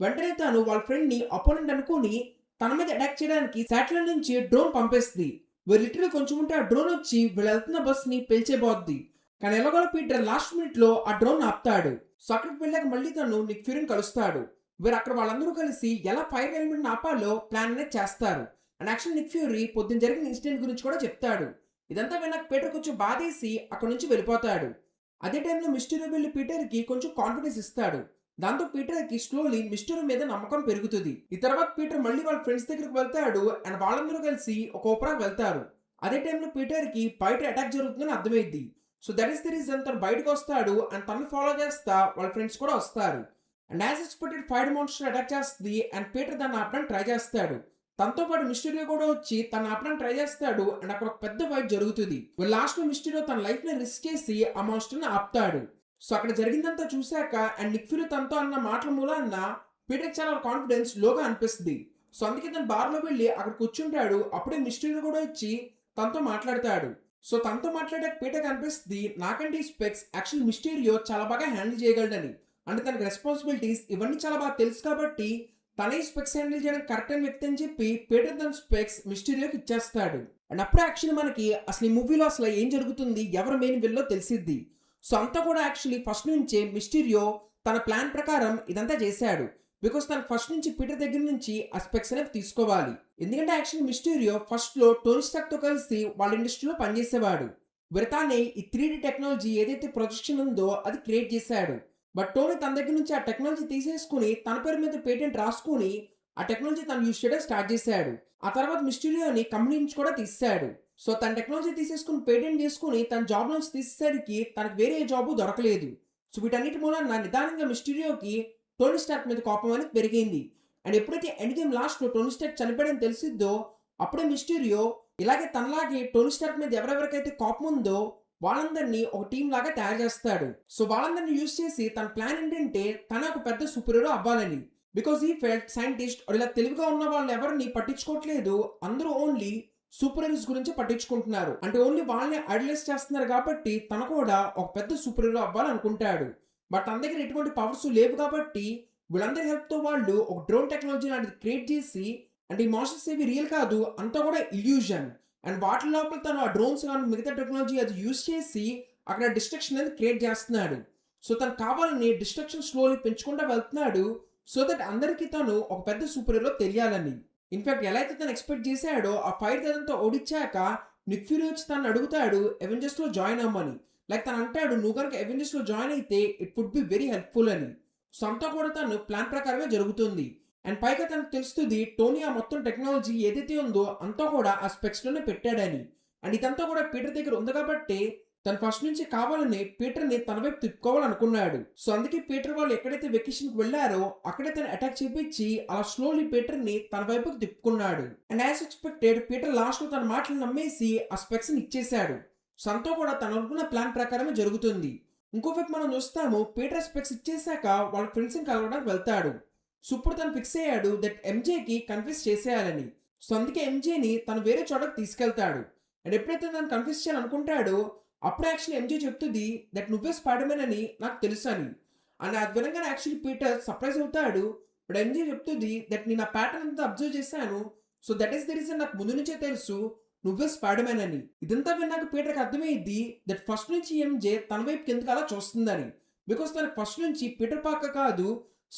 వెంటనే తాను వాళ్ళ ఫ్రెండ్ ని అపోనెంట్ అనుకుని తన మీద అటాక్ చేయడానికి శాటిలైట్ నుంచి డ్రోన్ పంపేస్తుంది. వీళ్ళు లిటరల్ కొంచెం ఉంటే ఆ డ్రోన్ వచ్చి వీళ్ళు వెళ్తున్న బస్ ని పేల్చేబోద్ది. కానీ ఎలాగోలా పీటర్ లాస్ట్ మినిట్ లో ఆ డ్రోన్ ఆపుతాడు. సో అక్కడికి వెళ్ళాక మళ్ళీ తను నిక్ ఫ్యూరీని కలుస్తాడు. వీరు అక్కడ వాళ్ళందరూ కలిసి ఎలా ఫైర్ ఎలిమెంట్ ఆపాలో ప్లాన్ అనేది చేస్తారు. అండ్ యాక్చువల్ నిక్ ఫ్యూరీ పొద్దున జరిగిన ఇన్సిడెంట్ గురించి కూడా చెప్తాడు. ఇదంతా విన్నాక పీటర్ కొంచెం బాధేసి అక్కడ నుంచి వెళ్ళిపోతాడు. అదే టైంలో మిస్టరీ వెళ్ళి పీటర్ కి కొంచెం కాన్ఫిడెన్స్ ఇస్తాడు. దాంతో పీటర్ కి స్లోలీ మిస్టరీ మీద నమ్మకం పెరుగుతుంది. ఈ తర్వాత పీటర్ మళ్ళీ వాళ్ళ ఫ్రెండ్స్ దగ్గరికి వెళ్తాడు అండ్ వాళ్ళందరూ కలిసి ఒక ఓపెరాకి వెళ్తారు. అదే టైంలో పీటర్ కి బయట అటాక్ జరుగుతుందని అర్థమైంది. So that is the reason తను బయటకు వస్తాడు అండ్ తను ఫాలో చేస్తా వాళ్ళ ఫ్రెండ్స్ కూడా వస్తారు. And as expected fire monster attack చేస్తుంది అండ్ పీటర్ దాన్ని ఆపడానికి ట్రై చేస్తాడు. తనతో పాటు మిస్టరీయో కూడా వచ్చి తను ఆపడానికి ట్రై చేస్తాడు అండ్ అక్కడ ఒక పెద్ద ఫైట్ జరుగుతుంది. లాస్ట్ లో మిస్టరీయో తన లైఫ్ ని రిస్క్ చేసి ఆ మాన్స్టర్ ని ఆపుతాడు. సో అక్కడ జరిగిందంతా చూశాక అండ్ నిక్ ఫ్యూరీ తనతో అన్న మాటల మూలాన పీటర్ చాలా కాన్ఫిడెన్స్ లోగా అనిపిస్తుంది. సో అందుకే తను బార్ లో వెళ్ళి అక్కడ కూర్చుంటాడు. అప్పుడే మిస్టరీయో కూడా వచ్చి తనతో మాట్లాడతాడు. సో తనతో మాట్లాడాక పీటర్ అనిపిస్తుంది నాకంటే ఈ స్పెక్స్ యాక్చువల్ మిస్టరీయో చాలా బాగా హ్యాండిల్ చేయగలడని. అంటే తనకి రెస్పాన్సిబిలిటీస్ ఇవన్నీ చాలా బాగా తెలుసు కాబట్టి తనే స్పెక్స్ హ్యాండిల్ చేయడం కరెక్ట్ అయిన వ్యక్తి అని చెప్పి పీటర్ తన స్పెక్స్ మిస్టరీయోకి ఇచ్చేస్తాడు. అండ్ అప్పుడు యాక్చువల్లీ మనకి అసలు ఈ మూవీలో అసలు ఏం జరుగుతుంది, ఎవరు మెయిన్ విల్లో తెలిసిద్ది. సో అంతా కూడా యాక్చువల్లీ ఫస్ట్ నుంచే మిస్టరీయో తన ప్లాన్ ప్రకారం ఇదంతా చేశాడు. బికాస్ తన ఫస్ట్ నుంచి పీటర్ దగ్గర నుంచి ఆ స్పెక్స్ అనేవి తీసుకోవాలి. ఎందుకంటే యాక్చువల్లీ మిస్టరీయో ఫస్ట్ లో టోనీ స్టార్క్ తో కలిసి వాళ్ళ ఇండస్ట్రీలో పనిచేసేవాడు. విరతానే ఈ 3D టెక్నాలజీ ఏదైతే ప్రొజెక్షన్ ఉందో అది క్రియేట్ చేశాడు. బట్ టోనీ తన దగ్గర నుంచి ఆ టెక్నాలజీ తీసేసుకుని తన పేరు మీద పేటెంట్ రాసుకుని ఆ టెక్నాలజీ తను యూజ్ చేయడం స్టార్ట్ చేశాడు. ఆ తర్వాత మిస్టరీయోని కంపెనీ నుంచి కూడా తీసాడు. సో తన టెక్నాలజీ తీసేసుకుని పేటెంట్ చేసుకుని తన జాబ్ నుంచి తీసేసరికి తనకు వేరే జాబు దొరకలేదు. సో వీటన్నిటి మూలన నిదానంగా మిస్టరీయోకి టోనీ స్టార్క్ మీద కోపం అనేది పెరిగింది. అండ్ ఎప్పుడైతే ఎండ్ గేమ్ లాస్ట్ లో టోనీ స్టార్క్ చనిపోయాడని తెలిసిద్దో అప్పుడే మిస్టరీయో ఇలాగే తనలాగే టోనీ స్టార్క్ మీద ఎవరెవరికైతే కోపం ఉందో వాళ్ళందరినీ ఒక టీం లాగా తయారు చేస్తాడు. సో వాళ్ళందరినీ యూజ్ చేసి తన ప్లాన్ ఏంటంటే తన ఒక పెద్ద సూపర్ హీరో అవ్వాలని. బికాస్ ఈ ఫెల్ట్ సైంటిస్ట్ ఇలా తెలివిగా ఉన్న వాళ్ళు ఎవరిని పట్టించుకోవట్లేదు, అందరూ ఓన్లీ సూపర్ హీరోస్ గురించి పట్టించుకుంటున్నారు. అంటే ఓన్లీ వాళ్ళని ఐడలైజ్ చేస్తున్నారు కాబట్టి తను కూడా ఒక పెద్ద సూపర్ హీరో అవ్వాలనుకుంటాడు. బట్ తన దగ్గర ఎటువంటి పవర్స్ లేవు కాబట్టి వీళ్ళందరి హెల్ప్ తో వాళ్ళు ఒక డ్రోన్ టెక్నాలజీ లాంటిది క్రియేట్ చేసి, అంటే ఈ మాస్టర్స్ ఏవి రియల్ కాదు, అంతా కూడా ఇల్యూజన్. అండ్ వాటి లోపల తను ఆ డ్రోన్స్ కానీ మిగతా టెక్నాలజీ అది యూజ్ చేసి అక్కడ డిస్ట్రక్షన్ అనేది క్రియేట్ చేస్తున్నాడు. సో తను కావాలని డిస్ట్రక్షన్ స్లోలీ పెంచుకుంటూ వెళ్తున్నాడు. సో దట్ అందరికీ తను ఒక పెద్ద సూపర్ హీరో తెలియాలని. ఇన్ఫాక్ట్ ఎలా అయితే తను ఎక్స్పెక్ట్ చేశాడో ఆ ఫైర్ అదంతా ఓడించాక నిక్ ఫ్యూరీ వచ్చి తను అడుగుతాడు అవెంజర్స్ లో జాయిన్ అవ్వమని. లైక్ తను అంటాడు నువ్వు కనుక అవెంజర్స్ లో జాయిన్ అయితే it would be very helpful అని. సో అంతా కూడా తను ప్లాన్ ప్రకారమే జరుగుతుంది. అండ్ పైగా తనకు తెలుస్తుంది టోనీ ఆ మొత్తం టెక్నాలజీ ఏదైతే ఉందో అంతా కూడా ఆ స్పెక్స్ లోనే పెట్టాడని. అండ్ ఇదంతా కూడా పీటర్ దగ్గర ఉంది కాబట్టి తను ఫస్ట్ నుంచి కావాలని పీటర్ని తన వైపు తిప్పుకోవాలనుకున్నాడు. సో అందుకే పీటర్ వాళ్ళు ఎక్కడైతే వెకేషన్కి వెళ్ళారో అక్కడే తను అటాక్ చేపించి అలా స్లోలీ పీటర్ని తన వైపుకి తిప్పుకున్నాడు. And as expected Peter last లో తన మాటలు నమ్మేసి ఆ స్పెక్స్ ని ఇచ్చేశాడు. సో అంతా కూడా తను అనుకున్న ప్లాన్ ప్రకారమే జరుగుతుంది. ఇంకోవైపు మనం చూస్తాము పీటర్ స్పెక్స్ ఇచ్చేసాక వాళ్ళ ఫ్రెండ్స్ ని కలవడానికి వెళ్తాడు. సో ఇప్పుడు తను ఫిక్స్ అయ్యాడు దట్ ఎంజేకి కన్ఫ్యూజ్ చేసేయాలని. సో అందుకే ఎంజేని తను వేరే చోటకి తీసుకెళ్తాడు. అండ్ ఎప్పుడైతే తను కన్ఫ్యూజ్ చేయాలనుకుంటాడో అప్పుడు యాక్చువల్లీ ఎంజే చెప్తుంది దట్ నువ్వే స్పైడర్మెన్ అని నాకు తెలుసు అని. అండ్ అది వినగానే యాక్చువల్లీ పీటర్ సర్ప్రైజ్ అవుతాడు. ఇప్పుడు ఎంజే చెప్తుంది దట్ నేను ఆ ప్యాటర్న్ అంతా అబ్జర్వ్ చేశాను. So that is the reason నాకు ముందు నుంచే తెలుసు నువ్వే స్పైడర్మెన్ అని. ఇదంతా విన్నాక పీటర్కి అర్థమైంది దట్ ఫస్ట్ నుంచి ఎంజే తన వైపు కిందకు అలా చూస్తుందని. బికాస్ తనకు ఫస్ట్ నుంచి పీటర్ పార్కర్ కాదు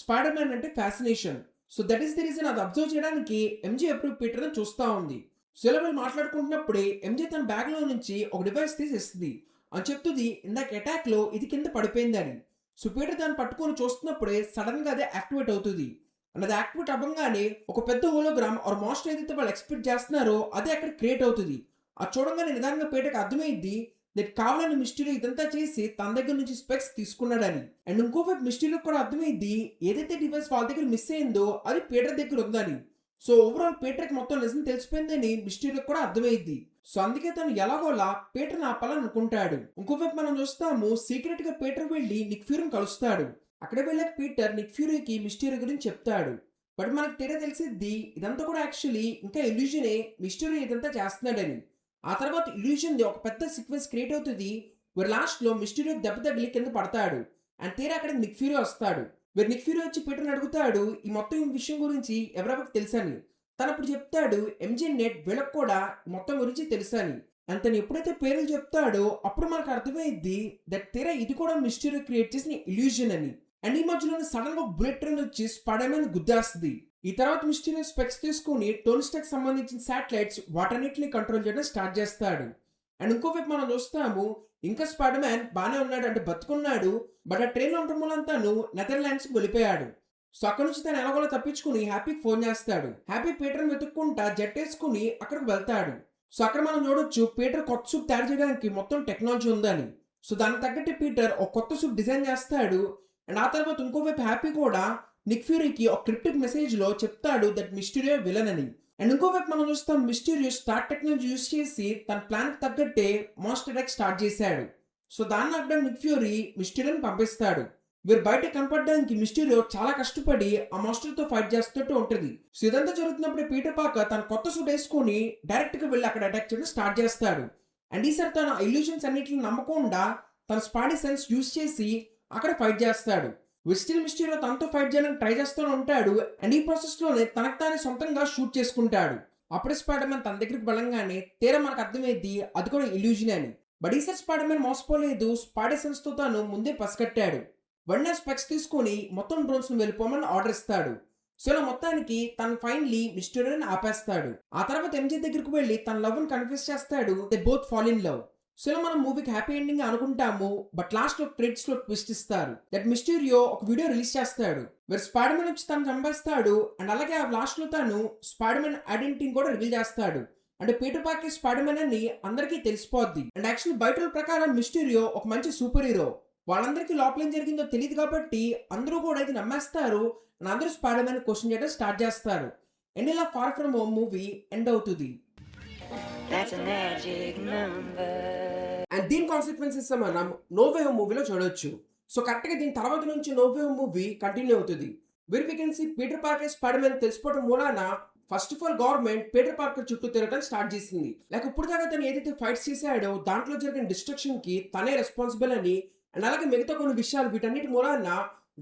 స్పైడర్ మ్యాన్ అంటే fascination. So that is the reason అది అబ్జర్వ్ చేయడానికి ఎంజే ఎప్పుడు పీటర్ని చూస్తూ ఉంది. సో ఇలా వీళ్ళు మాట్లాడుకుంటున్నప్పుడే ఎంజే తన బ్యాగ్ లో నుంచి ఒక డివైస్ తీసేస్తుంది అని చెప్తుంది ఇందాక అటాక్ లో ఇది కింద పడిపోయింది అని. సో పీటర్ దాన్ని పట్టుకొని చూస్తున్నప్పుడే సడన్ గా అదే యాక్టివేట్ అవుతుంది. అండ్ అది యాక్టివేట్ అవ్వగానే ఒక పెద్ద హోలోగ్రామ్ ఆర్ మాస్టర్ ఏదైతే వాళ్ళు ఎక్స్పెక్ట్ చేస్తున్నారో అదే అక్కడ క్రియేట్ అవుతుంది. అది చూడంగానే నిదానంగా పీటర్కి అర్థమైంది దట్ కావాలని మిస్టరీ ఇదంతా చేసి తన దగ్గర నుంచి స్పెక్స్ తీసుకున్నాడని. అండ్ ఇంకోవైపు మిస్టరీకి కూడా అర్థమైంది ఏదైతే డివైస్ వాళ్ళ దగ్గర మిస్ అయిందో అది పీటర్ దగ్గర ఉందని. సో ఓవరాల్ పీటర్కి మొత్తం నిజం తెలిసిపోయిందని మిస్టరీకి కూడా అర్థమైంది. సో అందుకే తను ఎలాగోలా పీటర్ని ఆపాలని అనుకుంటాడు. ఇంకోవైపు మనం చూస్తాము సీక్రెట్ గా పీటర్ వెళ్ళి నిక్ ఫ్యూరీని కలుస్తాడు. అక్కడ వెళ్ళాక పీటర్ నిక్ ఫ్యూరీకి మిస్టరీ గురించి చెప్తాడు. బట్ మనకు తీరా తెలిసిద్ది ఇదంతా కూడా యాక్చువల్లీ ఇంకా ఇల్యూజనే మిస్టరీ ఇదంతా చేస్తున్నాడని. ఆ తర్వాత ఇల్యూజన్ ఒక పెద్ద సీక్వెన్స్ క్రియేట్ అవుతుంది. వీరు లాస్ట్ లో మిస్టరీ దెబ్బ తగిలి కింద పడతాడు. అండ్ తీరా అక్కడ నిక్ ఫ్యూరీ వస్తాడు. వీరు నిక్ ఫ్యూరీ వచ్చి పీటర్ని అడుగుతాడు ఈ మొత్తం విషయం గురించి ఎవరెవరికి తెలుసని. తను అప్పుడు చెప్తాడు ఎంజే నెట్ వీళ్ళకి కూడా మొత్తం గురించి తెలుసని. అండ్ తను ఎప్పుడైతే పేర్లు చెప్తాడో అప్పుడు మనకు అర్థమైద్ది దట్ తీరా ఇది కూడా మిస్టరీ క్రియేట్ చేసిన ఇల్యూజన్ అని. అండ్ ఈ మధ్యలో సడన్ గా బుల్లెట్ ట్రైన్ వచ్చి స్పైడర్మెన్ గుద్దేస్తుంది. ఈ తర్వాత మిస్టరీ స్పెక్స్ తీసుకుని టోనీ స్టార్క్ సంబంధించిన శాటిలైట్స్ వాటన్నిటిని కంట్రోల్ చేయడం స్టార్ట్ చేస్తాడు. అండ్ ఇంకోవైపు మనం చూస్తాము ఇంకా స్పైడర్ మ్యాన్ బాగానే ఉన్నాడు అంటే బతుకున్నాడు. బట్ ఆ ట్రైన్ లో ఉండటం మూలంతాను నెదర్లాండ్స్ కి వెళ్ళిపోయాడు. సో అక్కడ నుంచి తను ఎలాగోలా తప్పించుకుని హ్యాపీకి ఫోన్ చేస్తాడు. హ్యాపీ పీటర్ వెతుక్కుంటా జెట్ వేసుకుని అక్కడికి వెళ్తాడు. సో అక్కడ మనం చూడొచ్చు పీటర్ కొత్త సూట్ తయారు చేయడానికి మొత్తం టెక్నాలజీ ఉందని. సో దానికి తగ్గట్టు పీటర్ ఒక కొత్త సూట్ డిజైన్ చేస్తాడు. అండ్ ఆ తర్వాత ఇంకోవైపు హ్యాపీ కూడా నిక్ ఫ్యూరీకి ఒక క్రిప్టిక్ మెసేజ్ లో చెప్తాడు దట్ మిస్టీరియో విలన్ అని. అండ్ ఇంకోవైపు మనం చూస్తాం మిస్టీరియో స్టార్ టెక్నాలజీ యూజ్ చేసి తన ప్లాన్ కి తగ్గట్టే మాస్టర్ అటాక్ స్టార్ట్ చేశాడు. సో దాన్ని అక్కడ నిక్ ఫ్యూరీ మిస్టీరియోని పంపిస్తాడు. వీరు బయట కనపడడానికి మిస్టీరియో చాలా కష్టపడి ఆ మాస్టర్ తో ఫైట్ చేస్తున్నట్టు ఉంటుంది. సో ఇదంతా జరుగుతున్నప్పుడు పీటర్ పార్కర్ తన కొత్త సూట్ వేసుకొని డైరెక్ట్ గా వెళ్ళి అక్కడ అటాక్ చేయడం స్టార్ట్ చేస్తాడు. అండ్ ఈసారి తన ఇల్యూషన్స్ అన్నిటిని నమ్మకుండా తన స్పాడీ సెన్స్ యూజ్ చేసి అక్కడ ఫైట్ చేస్తాడు. స్టిల్ మిస్టరీలో తనతో ఫైట్ చేయడానికి ట్రై చేస్తూ ఉంటాడు. అండ్ ఈ ప్రాసెస్ లోనే తనకు తానే సొంతంగా షూట్ చేసుకుంటాడు. అప్పుడే స్పైడర్ మ్యాన్ తన దగ్గరికి బలంగానే తీరా మనకు అర్థమైంది అది కూడా ఇల్యూజన్ అని. బట్ ఈసారి స్పైడర్ మ్యాన్ మోసపోలేదు. స్పైడర్ సెన్స్ తో తాను ముందే పసిగట్టాడు. వెంటనే స్పెక్స్ తీసుకుని మొత్తం డ్రోన్స్ ను వెళ్ళిపోమని ఆర్డర్ ఇస్తాడు. సో ఇలా మొత్తానికి తను ఫైనలీ మిస్టరీని ఆపేస్తాడు. ఆ తర్వాత ఎంజే దగ్గరికి వెళ్ళి తన లవ్ ని కన్ఫ్యూజ్ చేస్తాడు. They both fall in love. So ఇలా మనం మూవీకి హ్యాపీ ఎండింగ్ అనుకుంటాము. బట్ లాస్ట్ లో క్రెడిట్స్ లో ట్విస్ట్ ఇస్తారు. దట్ మిస్టీరియో ఒక వీడియో రిలీజ్ చేస్తాడు. వీరు స్పైడర్ మ్యాన్ వచ్చి తను చంపేస్తాడు. అండ్ అలాగే ఆ లాస్ట్ లో తను స్పైడర్ మ్యాన్ ఐడెంటిటీని కూడా రివీల్ చేస్తాడు. అంటే పీటర్ పార్కర్ స్పైడర్ మ్యాన్ అని అందరికీ తెలిసిపోద్ది. అండ్ యాక్చువల్లీ బయట ప్రకారం మిస్టీరియో ఒక మంచి సూపర్ హీరో. వాళ్ళందరికీ లోపల ఏం జరిగిందో తెలియదు కాబట్టి అందరూ కూడా ఇది నమ్మేస్తారు. అండ్ అందరూ స్పైడర్ మ్యాన్ క్వశ్చన్ చేయడం స్టార్ట్ చేస్తారు. అండ్ ఇలా Far From Home movie end అవుతుంది. అండ్ దీని కాన్సిక్వెన్సెస్ మనం నో వే హోమ్ మూవీలో చూడొచ్చు. సో కరెక్ట్ గా దీని తర్వాత నుంచి No Way Home movie continue అవుతుంది. వెరిఫికెన్సీ పీటర్ పార్కర్ స్పైడర్ మ్యాన్ తెలిసిపోవడం మూలాన first of all government Peter Parker చుట్టూ తిరగడం స్టార్ట్ చేసింది. లైక్ ఇప్పుడు దాకా తను ఏదైతే ఫైట్స్ చేశాడో దాంట్లో జరిగిన డిస్ట్రక్షన్ కి తనే రెస్పాన్సిబుల్ అని. అండ్ అలాగే మిగతా కొన్ని విషయాలు వీటన్నిటి మూలాన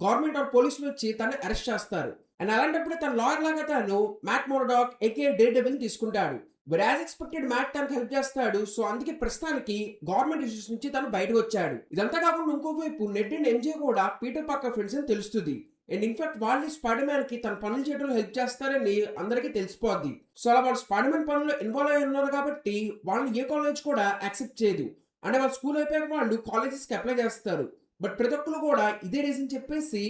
గవర్నమెంట్ ఆర్ పోలీసులు వచ్చి తను అరెస్ట్ చేస్తారు. అండ్ అలాంటప్పుడు తన లాయర్ లాగా తను మ్యాట్ మోర్డాక్ ఏకే డేర్ డెవిల్ తీసుకుంటాడు. యాజ్ ఎక్స్పెక్టెడ్ మ్యాట్ తనకు హెల్ప్ చేస్తాడు. సో అందుకే ప్రస్తుతానికి గవర్నమెంట్ ఇష్యూస్ నుంచి తను బయటకు వచ్చాడు. ఇదంతా కాకుండా ఇంకోవైపు నెడ్ అండ్ ఎంజే కూడా పీటర్ పార్కర్ ఫ్రెండ్స్ అని తెలుస్తుంది. అండ్ ఇన్ఫాక్ట్ వాళ్ళు స్పైడర్ మ్యాన్ కి తన పనులు చేయడంలో హెల్ప్ చేస్తారని అందరికీ తెలిసిపోద్ది. సో అలా వాళ్ళు స్పైడర్ మ్యాన్ పనుల్లో ఇన్వాల్వ్ అయి ఉన్నారు కాబట్టి వాళ్ళని ఏ కాలేజ్ కూడా యాక్సెప్ట్ చేయదు. అంటే వాళ్ళ స్కూల్ అయిపోయాక వాళ్ళు కాలేజెస్ కి అప్లై చేస్తారు. బట్ ప్రతి ఒక్కరు కూడా ఇదే రీజన్ చెప్పేసి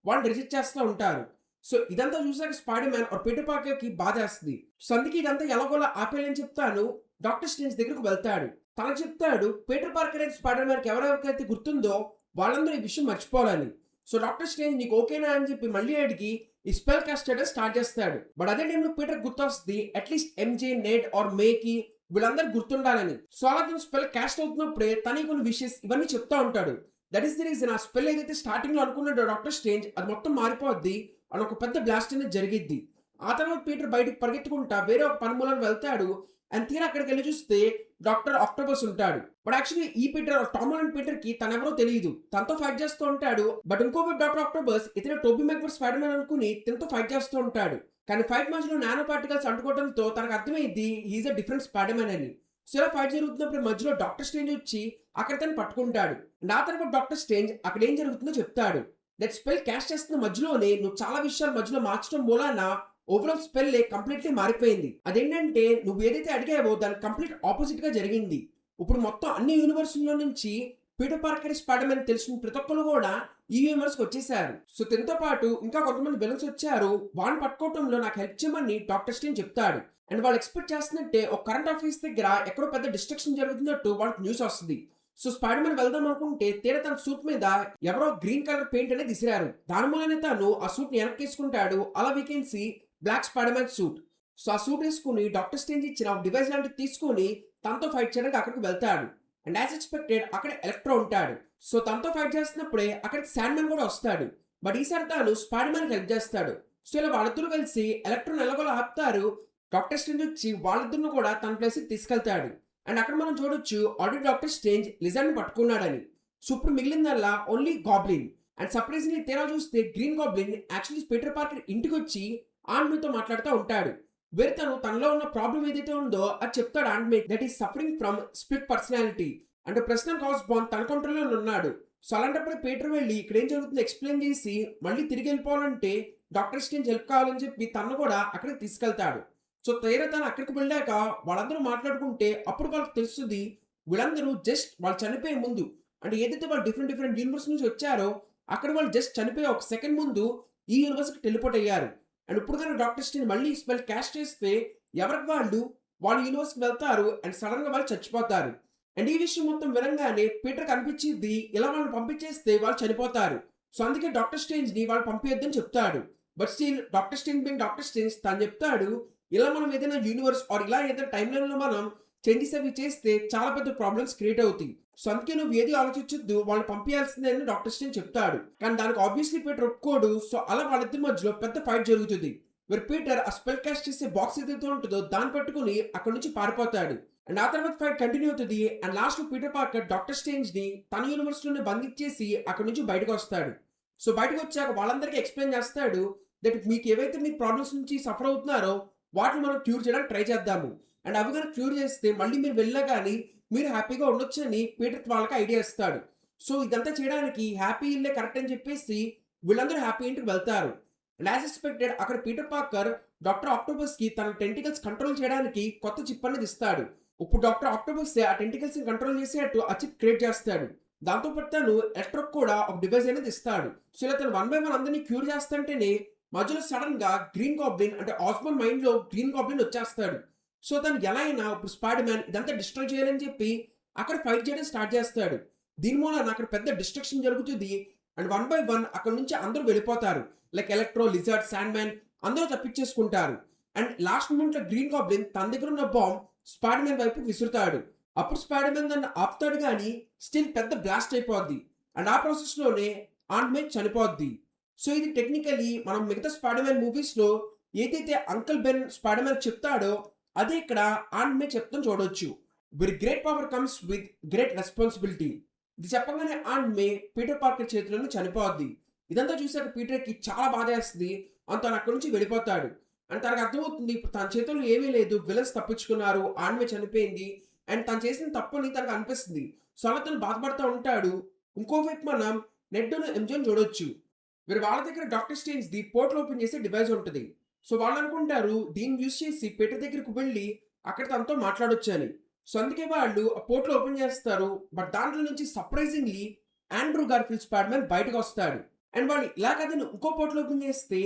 వాళ్ళు రిజెక్ట్ చేస్తూ ఉంటారు. సో ఇదంతా చూసాక Spider Man or Peter Parker కి బాధేస్తుంది. సో అందుకే ఇదంతా ఎలాగోలా ఆపేయాలని చెప్తాను డాక్టర్ స్ట్రేంజ్ దగ్గరకు వెళ్తాడు. తనకు చెప్తాడు పీటర్ పార్కర్ అయితే స్పైడర్ మ్యాన్ కి ఎవరెవరికైతే గుర్తుందో వాళ్ళందరూ ఈ విషయం మర్చిపోవాలని. సో డాక్టర్ స్ట్రేంజ్ నీకు ఓకేనా అని చెప్పి మళ్ళీ అడిగి ఈ స్పెల్ కాస్ట్ చేయడం స్టార్ట్ చేస్తాడు. బట్ అదే టైంలో పీటర్ గుర్తొస్తుంది అట్లీస్ట్ ఎంజే, నెడ్ ఆర్ మేకి వీళ్ళందరూ గుర్తుండాలని. సో అలా తను స్పెల్ కాస్ట్ అవుతున్నప్పుడే తనకి కొన్ని విషయస్ ఇవన్నీ చెప్తా ఉంటాడు. దట్ ఈస్ ది రీజన్ ఆ స్పెల్ ఏదైతే స్టార్టింగ్ లో అనుకున్నాడో డాక్టర్ స్ట్రేంజ్ అది మొత్తం మారిపోద్ది అని ఒక పెద్ద బ్లాస్ట్ అనేది జరిగిద్ది. ఆ తర్వాత పీటర్ బయటకు పరిగెత్తుకుంటా వేరే ఒక పనిమూలను వెళ్తాడు. అండ్ తీరా అక్కడికి వెళ్ళి చూస్తే డాక్టర్ ఆక్టోపస్ ఉంటాడు. బట్ యాక్చువల్లీ ఈ పీటర్ టామ్ హాలండ్ పీటర్ కి తనెవరో తెలియదు. తనతో ఫైట్ చేస్తూ ఉంటాడు. బట్ ఇంకోవైపు డాక్టర్ ఆక్టోపస్ ఇతను టోబీ మెగ్వైర్ స్పైడర్ మ్యాన్ అనుకుని తనతో ఫైట్ చేస్తూ ఉంటాడు. కానీ ఫైట్ మధ్యలో నానో పార్టికల్స్ అంటుకోవడంతో తనకు అర్థమైంది he's a different Spider Man అని. సో ఇలా ఫైట్ జరుగుతున్నప్పుడు మధ్యలో డాక్టర్ స్ట్రేంజ్ వచ్చి అక్కడ తను పట్టుకుంటాడు. అండ్ ఆ తర్వాత డాక్టర్ స్ట్రేంజ్ అక్కడ ఏం జరుగుతుందో చెప్తాడు. దట్ స్పెల్ క్యాస్ట్ చేస్తున్న మధ్యలోనే నువ్వు చాలా విషయాలు మధ్యలో మార్చడం మూలాన ఓవరాల్ స్పెల్ కంప్లీట్లీ మారిపోయింది. అదేంటంటే నువ్వు ఏదైతే అడిగావో దాని కంప్లీట్ ఆపోజిట్ గా జరిగింది. ఇప్పుడు మొత్తం అన్ని యూనివర్సుల్లో నుంచి పీటర్ పార్కర్ స్పైడర్ మ్యాన్ తెలిసిన ప్రతి ఒక్కరు కూడా ఈ యూనివర్స్ కి వచ్చేసారు. సో దీంతో పాటు ఇంకా కొంతమంది విలన్స్ వచ్చారు. వాళ్ళని పట్టుకోవడంలో నాకు హెల్ప్ చేయమని డాక్టర్ స్ట్రేంజ్ చెప్తాడు. అండ్ వాళ్ళు ఎక్స్పెక్ట్ చేస్తున్నట్టే ఒక కరెంట్ ఆఫీస్ దగ్గర ఎక్కడో పెద్ద డిస్ట్రక్షన్ జరుగుతున్నట్టు వాళ్ళకి న్యూస్ వస్తుంది. సో స్పైడర్ మ్యాన్ వెళ్దాం అనుకుంటే తీరా తన సూట్ మీద ఎవరో గ్రీన్ కలర్ పెయింట్ అనేది విసిరారు. దాని మూలనే తాను ఆ సూట్ ని వెనక్కేసుకుంటాడు. అలా వీకెన్సీ black Spider Man suit. So ఆ సూట్ వేసుకుని డాక్టర్ స్ట్రేంజ్ ఇచ్చిన డివైస్ లాంటివి తీసుకుని తనతో ఫైట్ చేయడానికి అక్కడికి వెళ్తాడు. అండ్ యాజ్ ఎక్స్పెక్టెడ్ అక్కడ ఎలక్ట్రో ఉంటాడు. సో తనతో ఫైట్ చేస్తున్నప్పుడే అక్కడికి శాండ్ మ్యాన్ కూడా వస్తాడు. బట్ ఈసారి తాను స్పైడర్ మ్యాన్ హెల్ప్ చేస్తాడు. సో ఇలా వాళ్ళిద్దరూ కలిసి ఎలక్ట్రోన్ ఎలాగోలా ఆపుతారు. డాక్టర్ స్ట్రేంజ్ వచ్చి వాళ్ళిద్దరిని కూడా తన ప్లేస్ కి తీసుకెళ్తాడు. అండ్ అక్కడ మనం చూడొచ్చు ఆల్రెడీ డాక్టర్ స్ట్రేంజ్ లిజర్డ్ ని పట్టుకున్నాడని. సో ఇప్పుడు మిగిలిందల్లా ఓన్లీ గాబ్లిన్. అండ్ సర్ప్రైజింగ్లీ తీరా చూస్తే green goblin actually Peter Parker ఇంటికి వచ్చి ఆండ్మేతో మాట్లాడుతూ ఉంటాడు. వేరే తనలో ఉన్న ప్రాబ్లం ఏదైతే ఉందో అది చెప్తాడు ఆండ్మే that is suffering from split personality. అంటే ప్రస్తుతం కాస్బాన్ తన కంట్రోల్లో ఉన్నాడు. సో అలాంటప్పుడు పీటర్ వెళ్ళి ఇక్కడ ఏం జరుగుతుందో ఎక్స్ప్లెయిన్ చేసి మళ్ళీ తిరిగి వెళ్ళిపోవాలంటే డాక్టర్ స్ట్రేంజ్ హెల్ప్ కావాలని చెప్పి తను కూడా అక్కడికి తీసుకెళ్తాడు. సో తీరా తను అక్కడికి వెళ్ళాక వాళ్ళందరూ మాట్లాడుకుంటే అప్పుడు వాళ్ళకి తెలుస్తుంది వీళ్ళందరూ జస్ట్ వాళ్ళు చనిపోయే ముందు అంటే ఏదైతే వాళ్ళు డిఫరెంట్ డిఫరెంట్ యూనివర్స్ నుంచి వచ్చారో అక్కడ వాళ్ళు జస్ట్ చనిపోయే ఒక సెకండ్ ముందు ఈ యూనివర్స్ కి టెలిపోర్ట్ అయ్యారు. అండ్ ఇప్పుడు కానీ డాక్టర్ స్ట్రేంజ్ మళ్ళీ స్పెల్ క్యాస్ట్ చేస్తే ఎవరికి వాళ్ళ యూనివర్స్ కి వెళ్తారు అండ్ సడన్ గా వాళ్ళు చచ్చిపోతారు. అండ్ ఈ విషయం మొత్తం వినంగానే పీటర్ కనిపించింది ఇలా వాళ్ళని పంపించేస్తే వాళ్ళు చనిపోతారు. సో అందుకే డాక్టర్ స్ట్రేంజ్ ని వాళ్ళు పంపించొద్దని చెప్తాడు. But still doctor strange being doctor strange తను చెప్తాడు ఇలా మనం ఏదైనా యూనివర్స్ ఆర్ ఇలా ఏదైనా టైం లైన్ లో మనం చేంజెస్ అవి చేస్తే చాలా పెద్ద ప్రాబ్లమ్స్ క్రియేట్ అవుతాయి. సో అందుకే నువ్వు ఏది ఆలోచించొద్దు వాళ్ళని పంపించాల్సిందే అని డాక్టర్ స్ట్రేంజ్ చెప్తాడు. కానీ దానికి ఆబ్వియస్లీ పీటర్ ఒప్పుకోడు. సో అలా వాళ్ళిద్దరి మధ్యలో పెద్ద ఫైట్ జరుగుతుంది. మరి పీటర్ ఆ స్పెల్ కాస్ట్ చేసే బాక్స్ ఏదైతే ఉంటుందో దాన్ని పట్టుకుని అక్కడ నుంచి పారిపోతాడు. అండ్ ఆ తర్వాత ఫైట్ కంటిన్యూ అవుతుంది. అండ్ లాస్ట్ లో పీటర్ పార్కర్ డాక్టర్ స్ట్రేంజ్ ని తన యూనివర్స్ లోనే బంధించేసి అక్కడ నుంచి బయటకు వస్తాడు. సో బయటకు వచ్చాక వాళ్ళందరికీ ఎక్స్ప్లెయిన్ చేస్తాడు దట్ మీకు ఏవైతే మీ ప్రాబ్లమ్స్ నుంచి సఫర్ అవుతున్నారో వాటిని మనం క్యూర్ చేయడానికి ట్రై చేద్దాము. అండ్ అవి కానీ క్యూర్ చేస్తే మళ్ళీ మీరు వెళ్ళా కానీ మీరు హ్యాపీగా ఉండొచ్చు అని పీటర్ వాళ్ళకి ఐడియా ఇస్తాడు. సో ఇదంతా చేయడానికి హ్యాపీ ఇల్లే కరెక్ట్ అని చెప్పేసి వీళ్ళందరూ హ్యాపీ ఇంటికి వెళ్తారు. అండ్ యాజ్ ఎక్స్పెక్టెడ్ అక్కడ పీటర్ పార్కర్ డాక్టర్ ఆక్టోపస్ కి తన టెంటికల్స్ కంట్రోల్ చేయడానికి కొత్త చిప్ అనేది ఇస్తాడు. ఇప్పుడు డాక్టర్ ఆక్టోపస్ ఆ టెంటికల్స్ ని కంట్రోల్ చేసేట్టు ఆ చిప్ క్రియేట్ చేస్తాడు. దాంతో పాటు తను ఎలక్ట్రోక్ కూడా ఒక డివైస్ అనేది ఇస్తాడు. సో ఇలా తను 1 by 1 అందరినీ క్యూర్ చేస్తుంటేనే మధ్యలో సడన్ గా గ్రీన్ గాబ్లిన్ అంటే ఆస్బాన్ మైండ్ లో గ్రీన్ గాబ్లిన్ వచ్చేస్తాడు. సో తను ఎలా అయినా ఇప్పుడు స్పైడర్ మ్యాన్ ఇదంతా డిస్ట్రాయ్ చేయాలని చెప్పి అక్కడ ఫైట్ చేయడం స్టార్ట్ చేస్తాడు. దీని మూలన అక్కడ పెద్ద డిస్ట్రక్షన్ జరుగుతుంది. అండ్ 1 by 1 అక్కడ నుంచి అందరూ వెళ్ళిపోతారు. Like electro, lizard, sand man అందరూ తప్పించేసుకుంటారు. అండ్ లాస్ట్ మూమెంట్ లో గ్రీన్ గాబ్లిన్ తన దగ్గర ఉన్న బాంబ్ స్పైడర్ మ్యాన్ వైపు విసురుతాడు. అప్పుడు స్పైడర్ మ్యాన్ దాన్ని ఆపుతాడు కానీ స్టిల్ పెద్ద బ్లాస్ట్ అయిపోద్ది. అండ్ ఆ ప్రాసెస్ లోనే ఆంట్మే చనిపోద్ది. సో ఇది టెక్నికలీ మనం మిగతా స్పైడర్ మ్యాన్ మూవీస్ లో ఏదైతే అంకల్ బెన్ స్పైడర్ మ్యాన్ చెప్తాడో అదే ఇక్కడ ఆంట్మే చెప్తాం చూడొచ్చు. With great power comes with great responsibility. ఇది చెప్పగానే ఆంట్మే పీటర్ పార్కర్ చేతిలోనే చనిపోద్ది. ఇదంతా చూసాక పీటర్ కి చాలా బాధ వేస్తుంది. తను అక్కడి నుంచి వెళ్ళిపోతాడు. అండ్ తనకు అర్థమవుతుంది ఇప్పుడు తన చేతుల్లో ఏమీ లేదు, విలన్స్ తప్పించుకున్నారు, ఆంట్మే చనిపోయింది అండ్ తను చేసిన తప్పుని తనకు అనిపిస్తుంది. సో అలా తను బాధపడుతూ ఉంటాడు. ఇంకోవైపు మనం నెడ్ను ఎంజోని చూడొచ్చు. వీరు వాళ్ళ దగ్గర doctor strange the portal open చేసే డివైస్ ఉంటుంది. సో వాళ్ళు అనుకుంటారు దీన్ని యూజ్ చేసి పీటర్ దగ్గరకు వెళ్ళి అక్కడ తనతో మాట్లాడొచ్చు అని. సో అందుకే వాళ్ళు ఆ పోర్టల్ ఓపెన్ చేస్తారు. బట్ దాంట్లో నుంచి surprisingly Andrew Garfield Spider man బయటకు వస్తాడు. అండ్ వాళ్ళు ఇలా కదని ఇంకో పోర్టల్ ఓపెన్ చేస్తే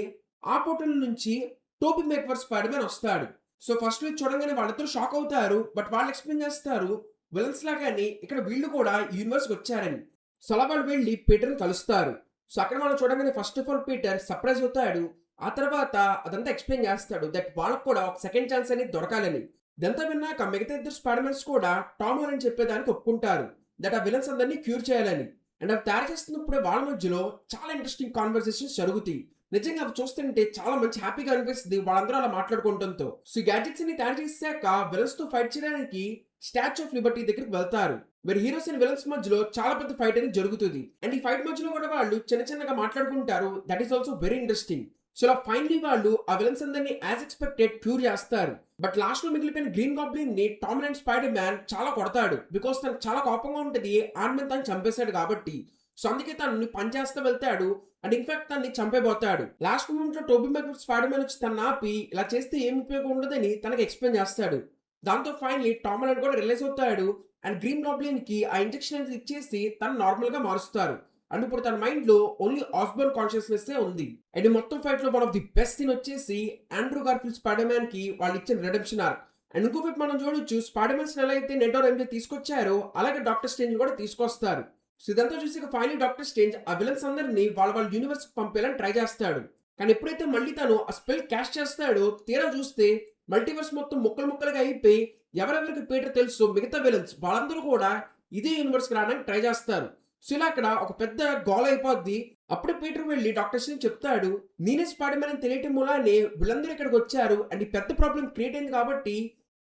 ఆ పోర్టల్ నుంచి టోబీ మేగ్వైర్ స్పైడర్ మ్యాన్ వస్తాడు. సో ఫస్ట్ వీక్ చూడంగానే వాళ్ళిద్దరూ షాక్ అవుతారు. బట్ వాళ్ళు ఎక్స్‌ప్లెయిన్ చేస్తారు విలన్స్ లాగానే ఇక్కడ వీళ్ళు కూడా ఈ యూనివర్స్‌కి వచ్చారని. సో అలా వాళ్ళు వెళ్లి పీటర్‌ని కలుస్తారు. సో అక్కడ మనం చూడంగానే first of all Peter surprise అవుతాడు. ఆ తర్వాత అదంతా ఎక్స్‌ప్లెయిన్ చేస్తాడు దట్ వాళ్ళకి కూడా ఒక సెకండ్ ఛాన్స్ అనేది దొరకాలని. ఇదంతా విన్నాక మిగతా ఇద్దరు స్పైడర్ మ్యాన్స్ కూడా టామ్ హాలండ్ చెప్పేదానికి ఒప్పుకుంటారు. దట్ ఆ విలన్స్ అందరినీ క్యూర్ చేయాలని. అండ్ అవి తయారు చేస్తున్నప్పుడే వాళ్ళ మధ్యలో చాలా ఇంట్రెస్టింగ్ కాన్వర్సేషన్స్ జరుగుతాయి. నిజంగా అవి చూస్తుంటే చాలా మంచి హ్యాపీగా అనిపిస్తుంది వాళ్ళందరూ అలా మాట్లాడుకుంటంతో. సో ఈ గ్యాడ్జెట్స్ ని తయారు చేశాక విలన్స్ తో ఫైట్ చేయడానికి స్టాచ్యూ ఆఫ్ లిబర్టీ దగ్గరికి వెళ్తారు. మరి హీరోస్ అండ్ విలన్స్ మధ్యలో చాలా పెద్ద ఫైట్ అనేది జరుగుతుంది. అండ్ ఈ ఫైట్ మధ్యలో కూడా వాళ్ళు చిన్న చిన్నగా మాట్లాడుకుంటారు. That is also very interesting. So ఇలా ఫైనలీ వాళ్ళు ఆ విలన్స్ అందరినీ యాజ్ ఎక్స్పెక్టెడ్ క్యూర్ చేస్తారు. బట్ లాస్ట్ లో మిగిలిపోయిన గ్రీన్ గాబ్లిన్ ని టామ్ అండ్ స్పైడర్ మ్యాన్ చాలా కొడతాడు. బికాస్ తనకు చాలా కోపంగా ఉంటుంది ఆర్మన్ తను చంపేశాడు కాబట్టి. సో అందుకే తనని పనిచేస్తూ వెళ్తాడు. అండ్ ఇన్ఫాక్ట్ తనని చంపేబోతాడు. లాస్ట్ మూమెంట్ లో టోబీ మేగ్వైర్ స్పైడర్ మ్యాన్ వచ్చి తన ఆపి ఇలా చేస్తే ఏం ఉపయోగం ఉండదని తనకి ఎక్స్ప్లెయిన్ చేస్తాడు. దాంతో ఫైనలీ టామ్ హాలండ్ కూడా రిలీజ్ అవుతాడు. అండ్ గ్రీన్ గాబ్లిన్ కి ఆ ఇంజెక్షన్ అనేది ఇచ్చేసి తను నార్మల్ గా మారుస్తారు. అండ్ ఇప్పుడు తన మైండ్ లో ఓన్లీ ఆస్బోర్న్ కాన్షియస్నెస్ ఉంది. అండ్ మొత్తం ఫైట్ లో one of the best scene వచ్చేసి ఆండ్రూ గార్ఫీల్డ్ స్పైడర్ మ్యాన్ కి వాళ్ళు ఇచ్చిన రెడెంప్షన్ ఆర్క్. అండ్ ఇంకో వైపు మనం చూడొచ్చు స్పైడర్ మ్యాన్స్ ఎలా అయితే నెట్ ఆర్ ఎంజే తీసుకొచ్చారో అలాగే డాక్టర్ స్ట్రేంజ్ కూడా తీసుకొస్తారు. సో ఇదంతా చూసి ఫైనలీ డాక్టర్ స్ట్రేంజ్ ఆ విలన్స్ అందరినీ వాళ్ళ యూనివర్స్ పంపేయాలని ట్రై చేస్తాడు. కానీ ఎప్పుడైతే మళ్ళీ తను ఆ స్పెల్ క్యాష్ చేస్తాడో తీరా చూస్తే మల్టీవర్స్ మొత్తం ముక్కలు ముక్కలుగా అయిపోయి ఎవరెవరికి పీటర్ తెలుసు మిగతా విలన్స్ వాళ్ళందరూ కూడా ఇదే యూనివర్స్ కి రావడానికి ట్రై చేస్తారు. సో ఇలా అక్కడ ఒక పెద్ద గోల అయిపోద్ది. అప్పుడే పీటర్ వెళ్ళి డాక్టర్ స్ట్రేంజ్ చెప్తాడు నేనే స్పైడర్ మ్యాన్ అని తెలియటం మూలానే వీళ్ళందరూ ఇక్కడికి వచ్చారు. అండ్ ఈ పెద్ద ప్రాబ్లం క్రియేట్ అయింది కాబట్టి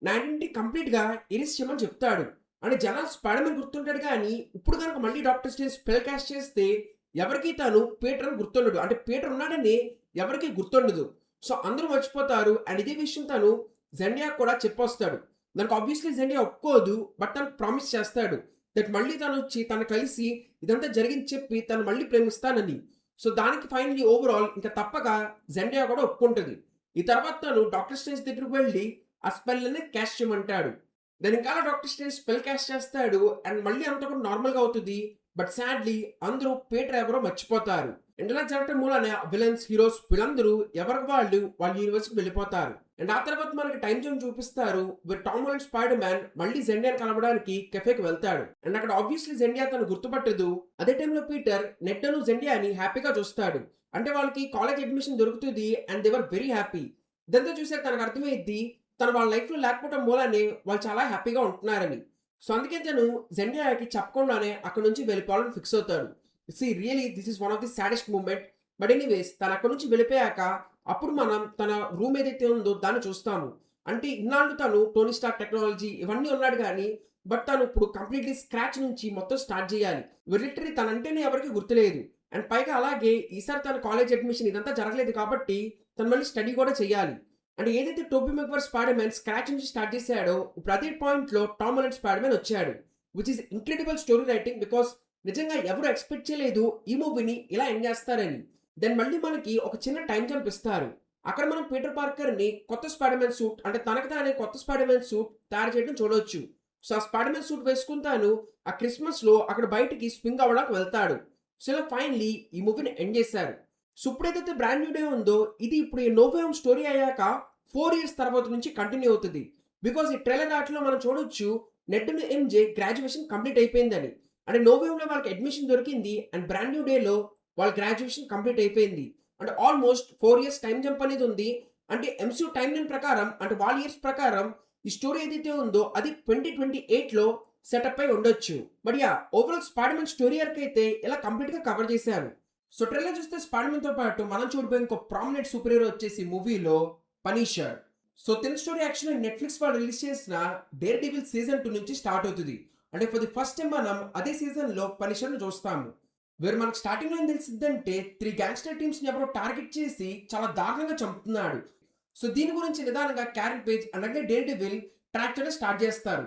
నా ఐడెంటిటీ కంప్లీట్ గా ఎరేస్ చేయమని చెప్తాడు. అంటే జనాలు స్పైడర్ మ్యాన్ గుర్తుంటాడు కానీ ఇప్పుడు కనుక మళ్ళీ డాక్టర్ స్ట్రేంజ్ స్పెల్ క్యాస్ట్ చేస్తే ఎవరికి తాను పీటర్ అని గుర్తుండడు. అంటే పీటర్ ఉన్నాడని ఎవరికి గుర్తుండదు. సో అందరూ మర్చిపోతారు. అండ్ ఇదే విషయం తను జెండియా కూడా చెప్పొస్తాడు. దానికి ఆబ్వియస్లీ జెండియా ఒప్పుకోదు. బట్ తనకు ప్రామిస్ చేస్తాడు దట్ మళ్ళీ తను వచ్చి తను కలిసి ఇదంతా జరిగింది చెప్పి తను మళ్ళీ ప్రేమిస్తానని. సో దానికి ఫైనలీ ఓవరాల్ ఇంకా తప్పక జెండియా కూడా ఒప్పుకుంటుంది. ఈ తర్వాత తను డాక్టర్ స్ట్రేంజ్ దగ్గరికి వెళ్ళి ఆ స్పెల్ అనేది క్యాష్ చేయమంటాడు. దాని ఇంకా డాక్టర్ స్ట్రేంజ్ స్పెల్ క్యాష్ చేస్తాడు. అండ్ మళ్ళీ అంతా కూడా నార్మల్ గా అవుతుంది. బట్ సాడ్లీ అందరూ పీటర్ ఎవరో మర్చిపోతారు. అండ్ ఇలా జరగటం మూలనే విలన్స్ హీరోస్ వీళ్ళందరూ ఎవరికి వాళ్ళు వాళ్ళ యూనివర్స్ కి వెళ్ళిపోతారు. అండ్ ఆ తర్వాత మనకి టైం జోన్ చూపిస్తారు. టామ్ హాలండ్ స్పైడర్ మ్యాన్ మళ్ళీ జెండియాని కలవడానికి కెఫేకి వెళ్తాడు. అండ్ అక్కడ ఆబ్వియస్లీ జెండియా తను గుర్తుపట్టదు. అదే టైంలో పీటర్ నెట్టను జెండియాని హ్యాపీగా చూస్తాడు. అంటే వాళ్ళకి కాలేజ్ అడ్మిషన్ దొరుకుతుంది. And they were very happy. ఇదంతా చూసాక తనకు అర్థమైద్ది తను వాళ్ళ లైఫ్ లో లేకపోవడం మూలానే వాళ్ళు చాలా హ్యాపీగా ఉంటున్నారని. సో అందుకే తను జెండియాకి చెప్పకుండానే అక్కడ నుంచి వెళ్ళిపోవాలని ఫిక్స్ అవుతాడు. Really this is one of the saddest moment. But anyways తను అక్కడ నుంచి వెళ్ళిపోయాక అప్పుడు మనం తన రూమ్ ఏదైతే ఉందో దాన్ని చూస్తాము. అంటే ఇన్నాళ్ళు తను టోనీ స్టార్క్ టెక్నాలజీ ఇవన్నీ ఉన్నాడు కానీ బట్ తను ఇప్పుడు కంప్లీట్లీ స్క్రాచ్ నుంచి మొత్తం స్టార్ట్ చేయాలి. లిటరలీ తనంటేనే ఎవరికి గుర్తులేదు. అండ్ పైగా అలాగే ఈసారి తన కాలేజ్ అడ్మిషన్ ఇదంతా జరగలేదు కాబట్టి తను మళ్ళీ స్టడీ కూడా చేయాలి. అంటే ఏదైతే టోబీ మేగ్వైర్ స్పైడర్ మ్యాన్ స్క్రాచ్ నుంచి స్టార్ట్ చేశాడో ఇప్పుడు అదే పాయింట్ లో టామ్ హాలండ్ స్పైడర్ మ్యాన్ వచ్చాడు. Which is incredible story writing. Because నిజంగా ఎవరు ఎక్స్పెక్ట్ చేయలేదు ఈ మూవీని ఇలా ఎండ్ చేస్తారని. దెన్ మళ్ళీ మనకి ఒక చిన్న టైం జంప్ ఇస్తారు. అక్కడ మనం పీటర్ పార్కర్ ని కొత్త స్పైడర్ మ్యాన్ సూట్ అంటే తనకు తానే కొత్త స్పైడర్ మ్యాన్ సూట్ తయారు చేయడం చూడవచ్చు. సో ఆ స్పైడర్ మ్యాన్ సూట్ వేసుకుంటాను ఆ క్రిస్మస్ లో అక్కడ బయటికి స్వింగ్ అవ్వడానికి వెళ్తాడు. సో ఇలా ఫైనలీ ఈ మూవీని ఎండ్ చేశారు. సో ఇప్పుడు ఏదైతే బ్రాండ్ న్యూ డే ఉందో ఇది ఇప్పుడు ఈ నో వే హోమ్ స్టోరీ అయ్యాక 4 years తర్వాత నుంచి కంటిన్యూ అవుతుంది. బికాస్ ఈ ట్రైలర్ ఆటలో మనం చూడొచ్చు నెట్ను ఎంజే గ్రాడ్యుయేషన్ కంప్లీట్ అయిపోయిందని. అంటే నో వే హోమ్ లో వాళ్ళకి అడ్మిషన్ దొరికింది. అండ్ బ్రాండ్ న్యూ డే లో వాళ్ళ గ్రాడ్యుయేషన్ కంప్లీట్ అయిపోయింది. అంటే ఆల్మోస్ట్ 4 years టైం జంప్ అనేది ఉంది. అంటే ఎంసీయూ టైం లైన్ ప్రకారం అంటే వాళ్ళ ఇయర్స్ ప్రకారం ఈ స్టోరీ ఏదైతే ఉందో అది 2028 లో సెటప్ అయి ఉండొచ్చు. But yeah overall spider man story arc అయితే ఇలా కంప్లీట్ గా కవర్ చేశారు. సో ట్రైలర్ చూస్తే స్పైడర్ మ్యాన్ తో పాటు మనం చూడబోయే ఇంకో ప్రామినెంట్ సూపర్ హీరో వచ్చేసి మూవీలో Punisher. So thin story actually Netflix వాళ్ళు రిలీజ్ చేసిన డేర్ డెవిల్ సీజన్ 2 నుంచి స్టార్ట్ అవుతుంది. అంటే ఫర్ ది ఫస్ట్ టైం మనం అదే సీజన్ లో పనిషర్ ను చూస్తాము. వేరు మనకు స్టార్టింగ్ లో ఏం తెలిసిద్దంటే 3 గ్యాంగ్స్టర్ టీమ్స్ ని ఎవరో టార్గెట్ చేసి చాలా దారుణంగా చంపుతున్నాడు. సో దీని గురించి నిదానంగా క్యారెన్ పేజ్ అలాగే డేర్ డెవిల్ ట్రాక్ చేయడం స్టార్ట్ చేస్తారు.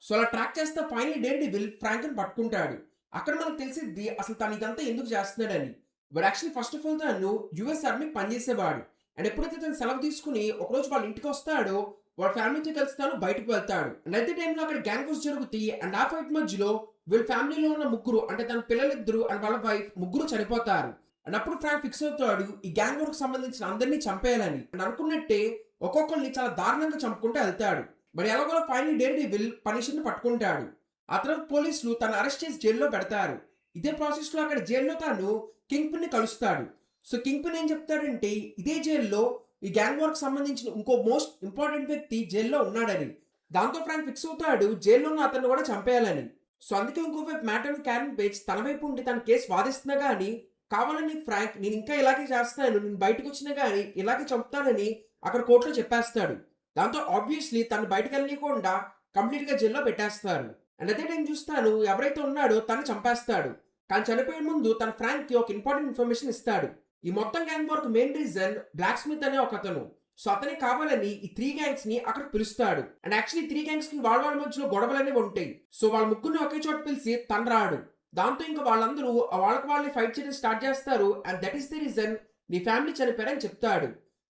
సో అలా ట్రాక్ చేస్తే ఫైనలీ డేర్ డెవిల్ ఫ్రాంక్ ని పట్టుకుంటాడు. అక్కడ మనకు తెలిసిద్ది అసలు తను ఇదంతా ఎందుకు చేస్తున్నాడని. But actually first of all తను యుఎస్ ఆర్మీ పనిచేసేవాడు. అండ్ ఎప్పుడైతే తను సెలవు తీసుకుని ఒకరోజు వాళ్ళ ఇంటికి వస్తాడో వాళ్ళ ఫ్యామిలీతో కలిసి తను బయటకు వెళ్తాడు. అండ్ అదే టైంలో అక్కడ గ్యాంగ్ వార్స్ జరుగుతాయి. అండ్ ఆ ఫైట్ మధ్యలో వీళ్ళ ఫ్యామిలీలో ఉన్న ముగ్గురు అంటే తన పిల్లలిద్దరు అండ్ వాళ్ళ వైఫ్ ముగ్గురు చనిపోతారు. అండ్ అప్పుడు ఫ్రాంక్ ఫిక్స్ అవుతాడు ఈ గ్యాంగ్ వర్క్ సంబంధించిన అందరినీ చంపేయాలని. అండ్ అనుకున్నట్టే ఒక్కొక్కరిని చాలా దారుణంగా చంపుకుంటూ వెళ్తాడు. మరి ఎలాగో ఫైనల్ డేర్ డెవిల్ పనిషర్ ని పట్టుకుంటాడు. ఆ తర్వాత పోలీసులు తను అరెస్ట్ చేసి జైల్లో పెడతారు. ఇదే ప్రాసెస్ లో అక్కడ జైల్లో తాను కింగ్ పిన్ ని కలుస్తాడు. సో కింగ్ పిన్ ఏం చెప్తాడంటే ఇదే జైల్లో ఈ గ్యాంగ్ వర్క్ సంబంధించిన ఇంకో మోస్ట్ ఇంపార్టెంట్ వ్యక్తి జైల్లో ఉన్నాడని. దాంతో ఫ్రాంక్ ఫిక్స్ అవుతాడు జైల్లో ఉన్న అతన్ని కూడా చంపేయాలని. సో అందుకే ఇంకోవైపు మ్యాటర్ క్యారెన్ పేజ్ తన వైపు ఉండి తన కేసు వాదిస్తున్నా గానీ కావాలని ఫ్రాంక్ నేను ఇంకా ఇలాగే చేస్తాను, నేను బయటకు వచ్చినా గానీ ఇలాగే చంపుతానని అక్కడ కోర్టులో చెప్పేస్తాడు. దాంతో ఆబ్వియస్లీ తను బయటకు వెళ్ళకుండా కంప్లీట్ గా జైల్లో పెట్టేస్తారు. అండ్ అదే టైం చూస్తాను ఎవరైతే ఉన్నాడో తను చంపేస్తాడు. కానీ చనిపోయే ముందు తన ఫ్రాంక్ కి ఒక ఇంపార్టెంట్ ఇన్ఫర్మేషన్ ఇస్తాడు. ఈ మొత్తం gang work main reason Blacksmith అనే ఒక అతను. సో అతనే కావాలని ఈ 3 గ్యాంగ్స్ ని అక్కడ పిలుస్తాడు. అండ్ యాక్చువల్లీ 3 గ్యాంగ్స్ కి వాళ్ళ మధ్యలో గొడవలు అనేవి ఉంటాయి. సో వాళ్ళ ముగ్గురిని ఒకే చోట పిలిచి తను రాడు. దాంతో ఇంకా వాళ్ళందరూ వాళ్ళకి వాళ్ళని ఫైట్ చేయడం స్టార్ట్ చేస్తారు. And that is the reason నీ ఫ్యామిలీ చనిపోయారని చెప్తాడు.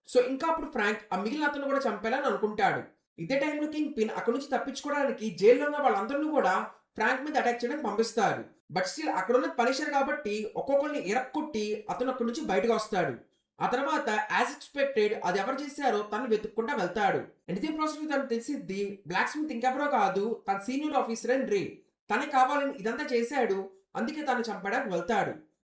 సో ఇంకా అప్పుడు ఫ్రాంక్ ఆ మిగిలిన అతను కూడా చంపేయాలని అనుకుంటాడు. ఇదే టైంలో కింగ్ పిన్ అక్కడ నుంచి తప్పించుకోవడానికి జైల్లో ఉన్న వాళ్ళందరినీ కూడా ఫ్రాంక్ మీద అటాక్ చేయడానికి పంపిస్తారు. బట్ స్టిల్ అక్కడ ఉన్న పనిషర్ కాబట్టి ఒక్కొక్కరిని ఇరక్కొట్టి అతను అక్కడి నుంచి బయటకు వస్తాడు. ఆ తర్వాత యాజ్ ఎక్స్పెక్టెడ్ అది ఎవరు చేశారో తను వెతుక్కుంటా వెళ్తాడు. అండ్ ఇదే ప్రాసెస్ తను తెలిసిద్ది బ్లాక్ స్మిత్ ఇంకెవరో కాదు తన సీనియర్ ఆఫీసర్ అండ్ రే. తనే కావాలని ఇదంతా చేశాడు, అందుకే తను చంపడానికి వెళ్తాడు.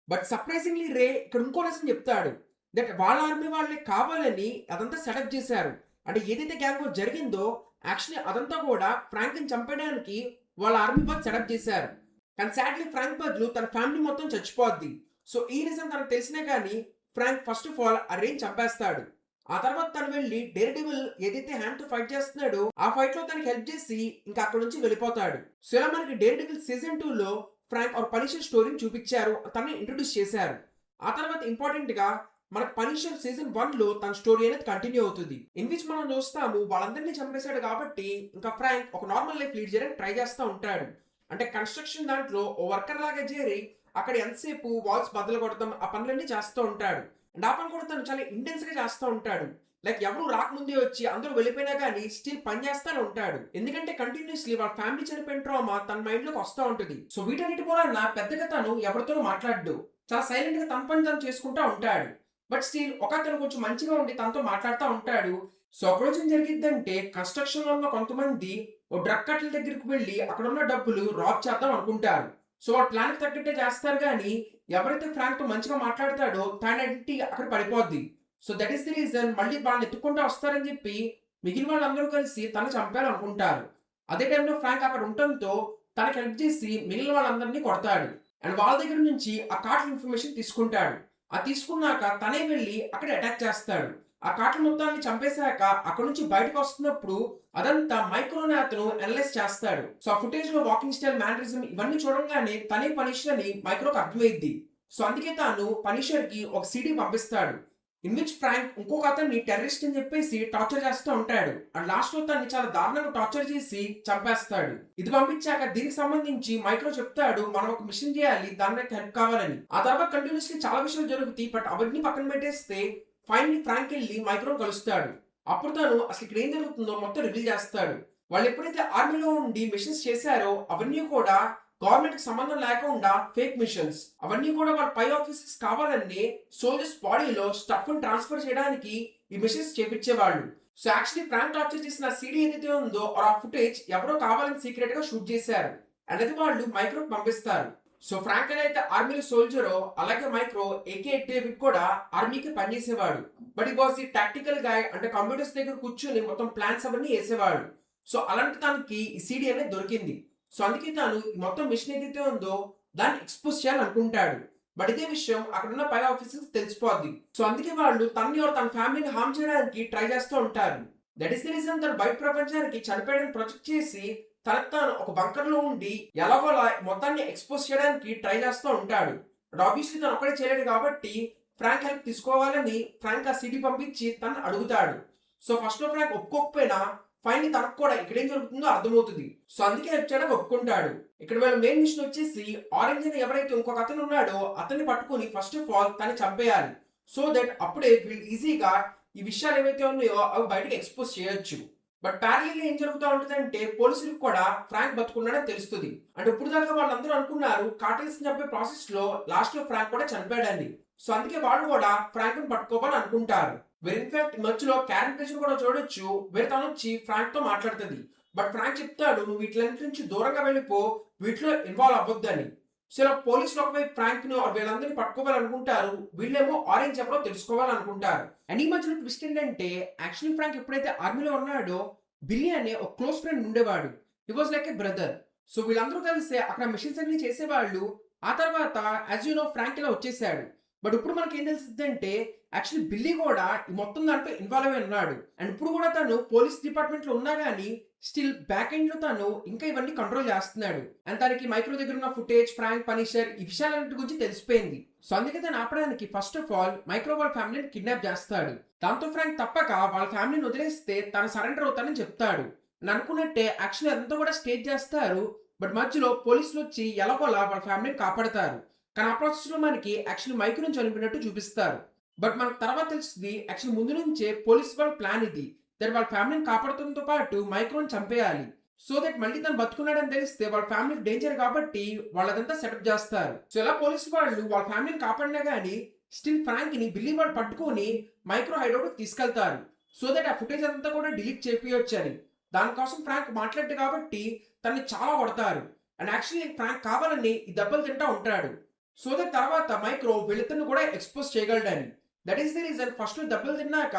బట్ సర్ప్రైజింగ్లీ రే ఇక్కడ ఇంకో లెసన్ చెప్తాడు దట్ వాళ్ళ ఆర్మీ వాళ్ళే కావాలని అదంతా సెటప్ చేశారు. అంటే ఏదైతే గ్యాంగ్ వార్ జరిగిందో యాక్చువల్లీ అదంతా కూడా ఫ్రాంక్ ని చంపడానికి వాళ్ళ ఆర్మీ వాళ్ళు సెటప్ చేశారు. కానీ సాడ్లీ ఫ్రాంక్ బదులు తన ఫ్యామిలీ మొత్తం చచ్చిపోద్ది. సో ఈ రీజన్ తనకు తెలిసినా కానీ ఫ్రాంక్ ఫస్ట్ ఆఫ్ ఆల్ ఆ రేంజ్ చంపేస్తాడు. ఆ తర్వాత తను వెళ్ళి డేర్ డెవిల్ ఏదైతే హ్యాండ్ తో ఫైట్ చేస్తున్నాడో ఆ ఫైట్ లో తనకి హెల్ప్ చేసి ఇంకా అక్కడ నుంచి వెళ్ళిపోతాడు. సో ఇలా మనకి డేర్ డెవిల్ సీజన్ 2 లో ఫ్రాంక్ ఒక పనిషర్ స్టోరీని చూపించారు, తనని ఇంట్రొడ్యూస్ చేశారు. ఆ తర్వాత ఇంపార్టెంట్ గా మనకు పనిషర్ సీజన్ 1 లో తన స్టోరీ అనేది కంటిన్యూ అవుతుంది. ఇన్ విచ్ మనం చూస్తాము వాళ్ళందరినీ చంపేశాడు కాబట్టి ఇంకా ఫ్రాంక్ ఒక నార్మల్ లైఫ్ లీడ్ చేయడానికి ట్రై చేస్తూ ఉంటాడు. అంటే కన్స్ట్రక్షన్ దాంట్లో ఓ వర్కర్ లాగా చేరి అక్కడ ఎంతసేపు వాల్స్ బద్దలు కొడతాం ఆ పనులన్నీ చేస్తూ ఉంటాడు. అండ్ ఆ పని కూడా తను చాలా ఇంటెన్స్ గా చేస్తూ ఉంటాడు. లైక్ ఎవరు రాకముందే వచ్చి అందరూ వెళ్ళిపోయినా కానీ స్టిల్ పని చేస్తానే ఉంటాడు. ఎందుకంటే కంటిన్యూస్లీ వాళ్ళ ఫ్యామిలీ చనిపోయిన ట్రామా తన మైండ్ లోకి వస్తూ ఉంటుంది. సో వీటన్నిటి వలన పెద్దగా తను ఎవరితోనూ మాట్లాడు, చాలా సైలెంట్ గా తన పని తను చేసుకుంటా ఉంటాడు. బట్ స్టిల్ ఒక అతను కొంచెం మంచిగా ఉండి తనతో మాట్లాడుతూ ఉంటాడు. సో ఒకరోజు ఏం జరిగిద్దంటే కన్స్ట్రక్షన్ లో ఉన్న కొంతమంది ఓ డ్రగ్ కట్టల దగ్గరికి వెళ్ళి అక్కడ ఉన్న డబ్బులు రాబ్ చేద్దాం అనుకుంటారు. సో వాళ్ళ ప్లాన్ కి తగ్గట్టే చేస్తారు కానీ ఎవరైతే ఫ్రాంక్ తో మంచిగా మాట్లాడతాడో తన ఐడెంటిటీ అక్కడ పడిపోద్ది. So that is the reason మళ్ళీ వాళ్ళని ఎత్తుకుంటూ వస్తారని చెప్పి మిగిలిన వాళ్ళందరూ కలిసి తను చంపాలనుకుంటారు. అదే టైంలో ఫ్రాంక్ అక్కడ ఉండటంతో తనకి హెల్ప్ చేసి మిగిలిన వాళ్ళందరినీ కొడతాడు. అండ్ వాళ్ళ దగ్గర నుంచి ఆ కార్డ్ ఇన్ఫర్మేషన్ తీసుకుంటాడు. ఆ తీసుకున్నాక తనే వెళ్ళి అక్కడ అటాక్ చేస్తాడు. ఆ కాట్ల మొత్తాన్ని చంపేశాక అక్కడ నుంచి బయటకు వస్తున్నప్పుడు అదంతా మైక్రోని అతను అనలైజ్ చేస్తాడు. సో ఆ ఫుటేజ్ లో వాకింగ్ స్టైల్, మేనరిజం ఇవన్నీ చూడంగానే తనే పనిషర్ అని మైక్రోకి అర్థమైద్ది. సో అందుకే తాను పనిషర్ కి ఒక సిడి పంపిస్తాడు. ఇన్ విచ్ ఫ్రాంక్ ఇంకొక అతన్ని టెర్రరిస్ట్ అని చెప్పేసి టార్చర్ చేస్తూ ఉంటాడు. అండ్ లాస్ట్ లో తన్ని చాలా దారుణంగా టార్చర్ చేసి చంపేస్తాడు. ఇది పంపించాక దీనికి సంబంధించి మైక్రో చెప్తాడు మనం ఒక మిషన్ చేయాలి, దానికి హెల్ప్ కావాలని. ఆ తర్వాత కంటిన్యూస్లీ చాలా విషయాలు జరుగుతాయి. బట్ అవన్నీ పక్కన పెట్టేస్తే ఫైనల్లీ ఫ్రాంక్ వెళ్ళి మైక్రోని కలుస్తాడు. అప్పుడు తను అసలు ఇక్కడ ఏం జరుగుతుందో మొత్తం రివీల్ చేస్తాడు. వాళ్ళు ఎప్పుడైతే ఆర్మీలో ఉండి మిషన్స్ చేశారో అవన్నీ కూడా గవర్నమెంట్ కి సంబంధం లేకుండా ఫేక్ మిషన్స్. అవన్నీ కూడా వాళ్ళ పై ఆఫీసర్స్ కావాలని సోల్జర్స్ బాడీలో స్టఫ్ ట్రాన్స్ఫర్ చేయడానికి ఈ మిషన్స్ చేపించేవాళ్ళు. సో యాక్చువల్లీ ఫ్రాంక్ టార్చర్ చేసిన సీడీ ఏదైతే ఉందో ఆ ఫుటేజ్ ఎవరో కావాలని సీక్రెట్ గా షూట్ చేశారు. అనేది వాళ్ళు మైక్రోకి పంపిస్తారు. సో ఫ్రాంక్ అయితే ఆర్మీ సోల్జరో, అలాగే మైక్రో ఏకే డేవిడ్ కూడా ఆర్మీకి పనిచేసేవాడు. బట్ ఈ వాజ్ ది టాక్టికల్ గాయ్, అంటే కంప్యూటర్స్ దగ్గర కూర్చొని మొత్తం ప్లాన్స్ అవన్నీ వేసేవాడు. సో అలాంటి తనకి ఈ సీడీ అనేది దొరికింది. సో అందుకే తాను మొత్తం మిషన్ ఏదైతే ఉందో దాన్ని ఎక్స్పోజ్ చేయాలనుకుంటాడు. బట్ ఇదే విషయం అక్కడ ఉన్న పై ఆఫీసర్స్ తెలిసిపోద్ది. సో అందుకే వాళ్ళు తనని తన ఫ్యామిలీని హార్మ్ చేయడానికి ట్రై చేస్తూ ఉంటారు. దట్ ఈస్ ది రీజన్ తను బయట ప్రపంచానికి చనిపోయాడని ప్రొజెక్ట్ చేసి తనకు తాను ఒక బంకర్ లో ఉండి ఎలాగోలా మొత్తాన్ని ఎక్స్పోజ్ చేయడానికి ట్రై చేస్తూ ఉంటాడు. బట్ ఆబ్వియస్లీ తను ఒక్కడే చేయలేడు కాబట్టి ఫ్రాంక్ హెల్ప్ తీసుకోవాలని ఫ్రాంక్ ఆ సిటీ పంపించి తను అడుగుతాడు. సో ఫస్ట్ లో ఫ్రాంక్ ఒప్పుకోకపోయినా ఫైనల్ తనకు కూడా ఇక్కడ ఏం జరుగుతుందో అర్థమవుతుంది. సో అందుకే హెల్ప్ చేయడానికి ఒప్పుకుంటాడు. ఇక్కడ వీళ్ళ మెయిన్ మిషన్ వచ్చేసి ఆరెంజ్ అని ఎవరైతే ఇంకొక అతను ఉన్నాడో అతన్ని పట్టుకుని ఫస్ట్ ఆఫ్ ఆల్ తను చంపేయాలి. సో దట్ అప్పుడే వీళ్ళు ఈజీగా ఈ విషయాలు ఏవైతే ఉన్నాయో అవి బయటకు ఎక్స్పోజ్ చేయొచ్చు. బట్ ప్యారలల్ ఏం జరుగుతూ ఉంటుందంటే పోలీసులకు కూడా ఫ్రాంక్ బతుకున్నాడని తెలుస్తుంది. అంటే ఇప్పుడు దాకా వాళ్ళందరూ అనుకున్నారు కార్టెల్స్ చంపే ప్రాసెస్ లో లాస్ట్ లో ఫ్రాంక్ కూడా చనిపోయాడని. సో అందుకే వాళ్ళు కూడా ఫ్రాంక్ ని పట్టుకోవాలని అనుకుంటారు. వేర్ ఇన్ఫాక్ట్ మధ్యలో క్యారెన్ ప్లేస్ కూడా చూడొచ్చు. వేరే తను వచ్చి ఫ్రాంక్ తో మాట్లాడుతుంది. బట్ ఫ్రాంక్ చెప్తాడు నువ్వు వీటిలన్నిటి నుంచి దూరంగా వెళ్ళిపో, వీటిలో ఇన్వాల్వ్ అవ్వద్దని. సో ఇలా పోలీసులు ఒకవైపు ఫ్రాంక్ ను వీళ్ళందరినీ పట్టుకోవాలనుకుంటారు, వీళ్ళేమో ఆరెంజ్ ఎవరో తెలుసుకోవాలనుకుంటారు. అండ్ ఈ మధ్యలో ట్విస్ట్ ఏంటంటే యాక్చువల్లీ ఫ్రాంక్ ఎప్పుడైతే ఆర్మీలో ఉన్నాడో బిల్లీ అనే ఒక క్లోజ్ ఫ్రెండ్ ఉండేవాడు. He was like A brother. So వీళ్ళందరూ కలిసి అక్కడ మిషన్స్ అన్ని చేసేవాళ్ళు. ఆ తర్వాత యాజ్ యూ నో ఫ్రాంక్ ఇలా వచ్చేసాడు. బట్ ఇప్పుడు మనకి ఏం తెలిసిందంటే యాక్చువల్లీ బిల్లీ కూడా ఈ మొత్తం దాంట్లో ఇన్వాల్వ్ అయి ఉన్నాడు. అండ్ ఇప్పుడు కూడా తను పోలీస్ డిపార్ట్మెంట్ లో ఉన్నా గానీ స్టిల్ బ్యాక్ ఎండ్ లో తను ఇంకా ఇవన్నీ కంట్రోల్ చేస్తున్నాడు. అండ్ తనకి మైక్రో దగ్గర ఉన్న ఫుటేజ్, ఫ్రాంక్, పనిషర్ ఈ విషయాలన్నిటి గురించి తెలిసిపోయింది. సో అందుకే తను ఆపడానికి ఫస్ట్ ఆఫ్ ఆల్ మైక్రో వాళ్ళ ఫ్యామిలీని కిడ్నాప్ చేస్తాడు. దాంతో ఫ్రాంక్ తప్పక వాళ్ళ ఫ్యామిలీని వదిలేస్తే తను సరెండర్ అవుతానని చెప్తాడు. నేను అనుకున్నట్టే యాక్చువల్లీ అదంతా కూడా స్టేట్ చేస్తారు. బట్ మధ్యలో పోలీసులు వచ్చి ఎలాగోలా వాళ్ళ ఫ్యామిలీని కాపాడతారు. కానీ ఆ ప్రాసెస్ లో మనకి యాక్చువల్లీ మైక్రో నుంచి చనిపోయినట్టు చూపిస్తారు. బట్ మనకు తర్వాత తెలుస్తుంది యాక్చువల్లీ ముందు నుంచే పోలీస్ వాళ్ళ ప్లాన్ ఇది. దట్ వాళ్ళ ఫ్యామిలీని కాపాడుతుంతో పాటు మైక్రోని చంపేయాలి. సో దట్ మళ్ళీ తను బతుకున్నాడని తెలిస్తే వాళ్ళ ఫ్యామిలీ డేంజర్ కాబట్టి వాళ్ళదంతా సెటప్ చేస్తారు. సో ఇలా పోలీసు వాళ్ళు వాళ్ళ ఫ్యామిలీని కాపాడినా గానీ స్టిల్ ఫ్రాంక్ ని బిల్లీ వాళ్ళు పట్టుకొని మైక్రో హైడౌట్ తీసుకెళ్తారు. సో దట్ ఆ ఫుటేజ్ అంతా కూడా డిలీట్ చేపియొచ్చు అని. దానికోసం ఫ్రాంక్ మాట్లాడు కాబట్టి తనని చాలా కొడతారు. అండ్ యాక్చువల్లీ ఫ్రాంక్ కావాలని ఈ దెబ్బలు తింటా ఉంటాడు. సో దట్ తర్వాత మైక్రో వీళ్ళిద్దరిని కూడా ఎక్స్పోజ్ చేయగలడని. That is the reason first దెబ్బలు తిన్నాక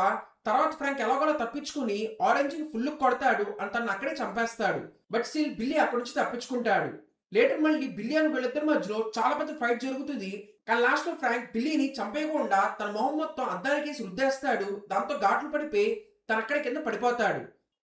తర్వాత ఫ్రాంక్ ఎలాగోలా తప్పించుకుని ఆరెంజ్ ని ఫుల్ కొడతాడు అని తను అక్కడే చంపేస్తాడు. బట్ స్టిల్ బిల్లీ అక్కడి నుంచి తప్పించుకుంటాడు. లేటర్ మళ్ళీ బిల్లీ అని వీళ్ళిద్దరి మధ్యలో చాలా పెద్ద ఫైట్ జరుగుతుంది. కానీ లాస్ట్ లో ఫ్రాంక్ బిల్లీని చంపేయకుండా తన మొహం మొత్తం అద్దానికి రుద్దేస్తాడు. దాంతో ఘాట్లు పడిపోయి తన అక్కడి కింద పడిపోతాడు.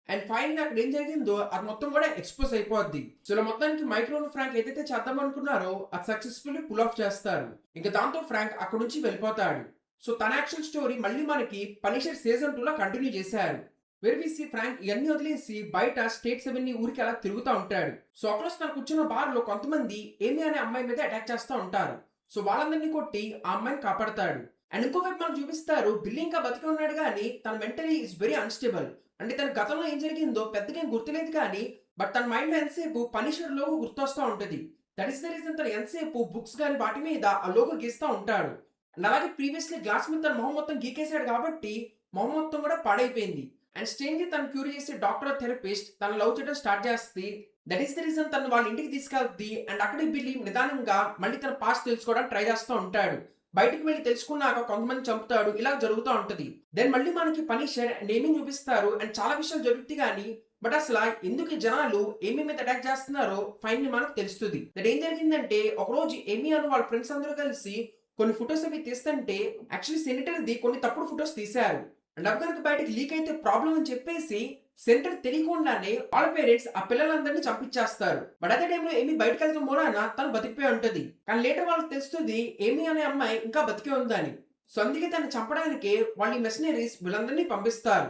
అండ్ ఫైనల్ అక్కడ ఏం జరిగిందో అది మొత్తం కూడా ఎక్స్పోజ్ అయిపోద్ది. సో ఇలా మొత్తానికి మైక్రోను ఫ్రాంక్ ఏదైతే చేద్దాం అనుకున్నారో అది సక్సెస్ఫుల్లీ పుల్ ఆఫ్ చేస్తారు. ఇంకా దాంతో ఫ్రాంక్ అక్కడ నుంచి వెళ్ళిపోతాడు. సో తన యాక్షన్ స్టోరీ మళ్ళీ మనకి పనిషర్ సీజన్ 2 లో కంటిన్యూ చేశారు. వెర్వీసి ఫ్రాంక్ ఇవన్నీ వదిలేసి బయట స్టేట్స్ అవన్నీ ఊరికి అలా తిరుగుతూ ఉంటాడు. సో అక్కడ తన కూర్చున్న బార్ లో కొంతమంది ఏమి అనే అమ్మాయి మీద అటాక్ చేస్తూ ఉంటారు. సో వాళ్ళందరినీ కొట్టి ఆ అమ్మాయిని కాపాడతాడు. అండ్ ఇంకోవైపు మనం చూపిస్తారు బిల్లీ ఇంకా బతికి ఉన్నాడు కానీ తన మెంటలీ ఇస్ వెరీ అన్స్టేబుల్. అంటే తన గతంలో ఏం జరిగిందో పెద్దగా ఏం గుర్తులేదు కానీ బట్ తన మైండ్ లో ఎంతసేపు పనిషర్ లోగో గుర్తొస్తూ ఉంటుంది. దట్ ఈస్ ద రీజన్ తను ఎంతసేపు బుక్స్ కానీ వాటి మీద ఆ లోగో గీస్తూ ఉంటాడు. అండ్ అలాగే ప్రీవియస్లీ గ్లాస్ మీద తన మొహం మొత్తం గీకేశాడు కాబట్టి మొహం మొత్తం కూడా పాడైపోయింది. అండ్ స్ట్రేంజ్ తను క్యూర్ చేసే డాక్టర్ థెరపిస్ట్ తను లవ్ చేయడం స్టార్ట్ చేస్తుంది. దట్ ఈస్ ద రీజన్ తను వాళ్ళ ఇంటికి తీసుకెళ్తుంది. అండ్ అక్కడికి బిల్లీ నిదానంగా మళ్ళీ తన పాస్ట్ తెలుసుకోవడానికి ట్రై చేస్తూ ఉంటాడు. బయటికి వెళ్ళి తెలుసుకున్నాక కొంతమంది చంపుతాడు. ఇలా జరుగుతూ ఉంటది. దెన్ మళ్ళీ మనకి పనిషర్ అండ్ ఏమీ చూపిస్తారు. అండ్ చాలా విషయాలు జరుగుతాయి కానీ బట్ అసలు ఎందుకు ఈ జనాలు ఏమీ మీద అటాక్ చేస్తున్నారో ఫైనల్ మనకు తెలుస్తుంది. దట్ ఏం జరిగిందంటే ఒకరోజు ఏమీ అని వాళ్ళ ఫ్రెండ్స్ అందరూ కలిసి కొన్ని ఫొటోస్ అవి తీస్తుంటే యాక్చువల్లీ సెనేటర్ది కొన్ని తప్పుడు ఫొటోస్ తీశారు. అండ్ అవి కనుక బయటకి లీక్ అయితే ప్రాబ్లం అని చెప్పేసి సెంటర్ తెలియకుండానే వాళ్ళ పేరెంట్స్ ఆ పిల్లలందరినీ చంపించేస్తారు. బట్ అదే టైంలో ఏమీ బయటకు వెళ్తాం మూలాన తను బతికిపోయి ఉంటది. కానీ లేటర్ వాళ్ళకి తెలుస్తుంది ఏమీ అనే అమ్మాయి ఇంకా బతికే ఉందని. సో అందుకే తను చంపడానికి వాళ్ళు మెషనరీస్ వీళ్ళందరినీ పంపిస్తారు.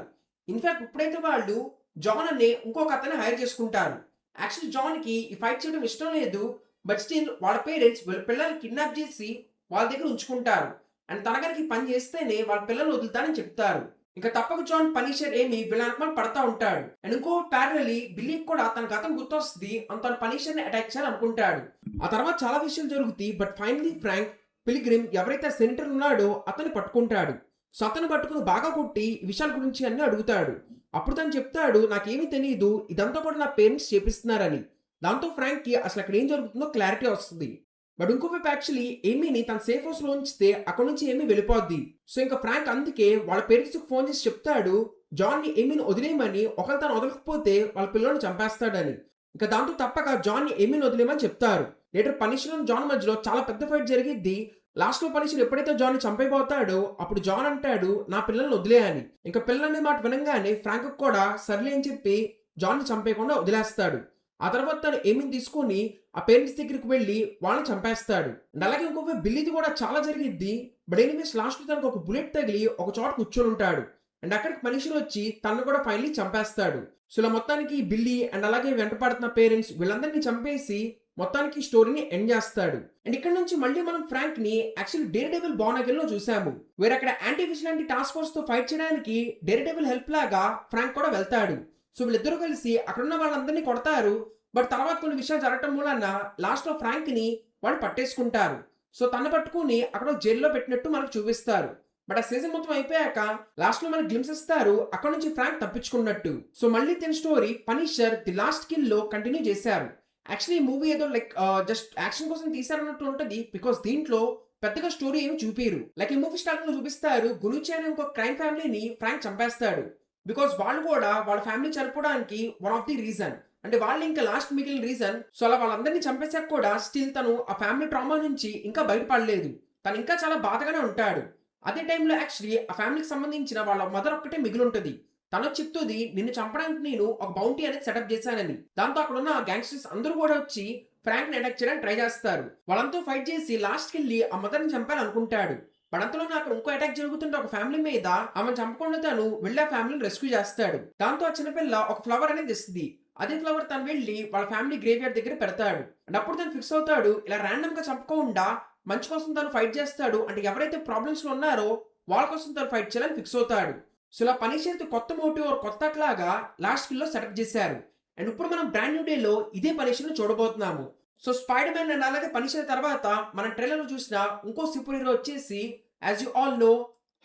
ఇన్ఫాక్ట్ ఇప్పుడైతే వాళ్ళు జాన్ అనే ఇంకొక అతన్ని హైర్ చేసుకుంటారు. యాక్చువల్లీ జాన్ కి ఈ ఫైట్ చేయడం ఇష్టం లేదు. బట్ స్టిల్ వాళ్ళ పేరెంట్స్ వీళ్ళ పిల్లల్ని కిడ్నాప్ చేసి వాళ్ళ దగ్గర ఉంచుకుంటారు. అండ్ తన కనుక పని చేస్తేనే వాళ్ళ పిల్లల్ని వదులుతారని చెప్తారు. ఇంకా తప్పక జాన్ పనిషర్ ఏమి వీళ్ళ పడతా ఉంటాడు. అండ్ ఇంకో ప్యారలీ బిల్లీకి కూడా తన గతం గుర్తొస్తుంది. తన పనిషర్ ని అటాక్ చేయాలని అనుకుంటాడు. ఆ తర్వాత చాలా విషయాలు జరుగుతాయి. బట్ ఫైనలీ ఫ్రాంక్ పిల్గ్రిమ్ ఎవరైతే సెనేటర్ ఉన్నాడో అతన్ని పట్టుకుంటాడు. సో అతను పట్టుకుని బాగా కొట్టి ఈ విషయాల గురించి అన్ని అడుగుతాడు. అప్పుడు తను చెప్తాడు నాకేమీ తెలియదు, ఇదంతా కూడా నా పేరెంట్స్ చేపిస్తున్నారని. దాంతో ఫ్రాంక్ కి అసలు అక్కడ ఏం జరుగుతుందో క్లారిటీ వస్తుంది. బట్ ఇంకోవైపు యాక్చువల్లీ ఏమీని తన సేఫ్ హౌస్ లో ఉంచితే అక్కడ నుంచి ఏమీ వెళ్ళిపోద్ది. సో ఇంకా ఫ్రాంక్ అందుకే వాళ్ళ పేరెంట్స్ కి ఫోన్ చేసి చెప్తాడు జాన్ ని ఏమీని వదిలేయమని, ఒకవేళ తను వదలకపోతే వాళ్ళ పిల్లల్ని చంపేస్తాడని. ఇంకా దాంతో తప్పక జాన్ ని ఏమీని వదిలేయమని చెప్తారు. లేటర్ పనిషర్ జాన్ మధ్యలో చాలా పెద్ద ఫైట్ జరిగిద్ది. లాస్ట్ లో పనిషర్ ఎప్పుడైతే జాన్ ని చంపైపోతాడో అప్పుడు జాన్ అంటాడు నా పిల్లల్ని వదిలేయని. ఇంకా పిల్లలనే మాట వినంగానే ఫ్రాంక్ కూడా సర్లే అని చెప్పి జాన్ ని చంపేయకుండా వదిలేస్తాడు. ఆ తర్వాత తను ఏమీని తీసుకొని ఆ పేరెంట్స్ దగ్గరికి వెళ్ళి వాళ్ళని చంపేస్తాడు. అండ్ అలాగే ఇంకొక బిల్లీది కూడా చాలా జరిగిద్ది. బట్ ఎనీవేస్ లాస్ట్ తనకు ఒక బుల్లెట్ తగిలి ఒక చోట కూర్చొని ఉంటాడు. అండ్ అక్కడికి పనిషర్ వచ్చి తనను కూడా ఫైనలీ చంపేస్తాడు. సో ఇలా మొత్తానికి బిల్లీ అండ్ అలాగే వెంట పడుతున్న పేరెంట్స్ వీళ్ళందరినీ చంపేసి మొత్తానికి స్టోరీని ఎండ్ చేస్తాడు. అండ్ ఇక్కడ నుంచి మళ్ళీ మనం ఫ్రాంక్ ని యాక్చువల్లీ డేర్డెవిల్ బోర్న్ అగైన్ లో చూసాము. వేరే అక్కడ యాంటీ విజిలాంటీ టాస్క్ ఫోర్స్ తో ఫైట్ చేయడానికి డేర్డెవిల్ హెల్ప్ లాగా ఫ్రాంక్ కూడా వెళ్తాడు. సో వీళ్ళిద్దరూ కలిసి అక్కడున్న వాళ్ళందరినీ కొడతారు. బట్ తర్వాత కొన్ని విషయాలు జరగటం మూలాన లాస్ట్‌లో ఫ్రాంక్‌ని వాళ్ళు పట్టేసుకుంటారు. సో తనని పట్టుకొని అక్కడ జైల్‌లో పెట్టినట్టు మనకు చూపిస్తారు. బట్ ఆ సీజన్ మొత్తం అయిపోయాక లాస్ట్‌లో మనకు గ్లింప్స్ ఇస్తారు. అక్కడి నుంచి ఫ్రాంక్ తప్పించుకున్నట్టు. సో మళ్ళీ తిన story 'Punisher the last కిల్‌లో continue చేశారు. యాక్చువల్లీ ఈ మూవీ ఏదో లైక్ జస్ట్ యాక్షన్ కోసం తీశారన్నట్టు ఉంటది. బికాజ్ దీంట్లో పెద్దగా స్టోరీ ఏమి చూపియరు. లైక్ ఈ మూవీ స్టార్టింగ్‌లో చూపిస్తారు గునూచి అనే ఇంకో క్రైమ్ ఫ్యామిలీని ఫ్రాంక్ చంపేస్తాడు. బికాజ్ వాళ్ళు కూడా వాళ్ళ ఫ్యామిలీ చనిపోవడానికి వన్ ఆఫ్ ది రీజన్. అంటే వాళ్ళు ఇంకా లాస్ట్ మిగిలిన రీజన్. సో అలా వాళ్ళందరినీ చంపేసాక కూడా స్టిల్ తను ఆ ఫ్యామిలీ ట్రామా నుంచి ఇంకా బయటపడలేదు. తను ఇంకా చాలా బాధగానే ఉంటాడు. అదే టైంలో యాక్చువల్లీ ఆ ఫ్యామిలీకి సంబంధించిన వాళ్ళ మదర్ ఒక్కటే మిగిలుంటది. తను చెప్తుంది నిన్ను చంపడానికి నేను ఒక బౌంటీ అనేది సెటప్ చేశానని. దాంతో అక్కడ ఉన్న గ్యాంగ్స్టర్స్ అందరూ కూడా వచ్చి ఫ్రాంక్ ని అటాక్ చేయడానికి ట్రై చేస్తారు. వాళ్ళంతా ఫైట్ చేసి లాస్ట్ కెళ్ళి ఆ మదర్ ని చంపాలనుకుంటాడు. పడంతలోనే అక్కడ ఇంకో అటాక్ జరుగుతుంటే ఒక ఫ్యామిలీ మీద ఆమెను చంపకుండా తను వెళ్ళి ఆ ఫ్యామిలీని రెస్క్యూ చేస్తాడు. దాంతో ఆ చిన్నపిల్ల ఒక ఫ్లవర్ అనేది ఇస్తుంది. అదే ఫ్లవర్ తను వెళ్ళి వాళ్ళ ఫ్యామిలీ గ్రేవ్ యార్డ్ దగ్గర పెడతాడు. అండ్ అప్పుడు తను ఫిక్స్ అవుతాడు ఇలా ర్యాండమ్ గా చంపకుండా మంచి కోసం తను ఫైట్ చేస్తాడు. అంటే ఎవరైతే ప్రాబ్లమ్స్ లో ఉన్నారో వాళ్ళ కోసం తను ఫైట్ చేయాలని ఫిక్స్ అవుతాడు. సో ఇలా పనిషర్ కొత్త మోటివ్ కొత్త లాగా లాస్ట్ కిల్ లో సెటప్ చేశారు. అండ్ ఇప్పుడు మనం బ్రాండ్ న్యూ డే లో ఇదే పనిషర్ ను చూడబోతున్నాము. సో స్పైడర్ మ్యాన్ అండ్ అలాగే పనిషర్ తర్వాత మన ట్రైలర్ లో చూసిన ఇంకో సూపర్ హీరో వచ్చేసి as you all know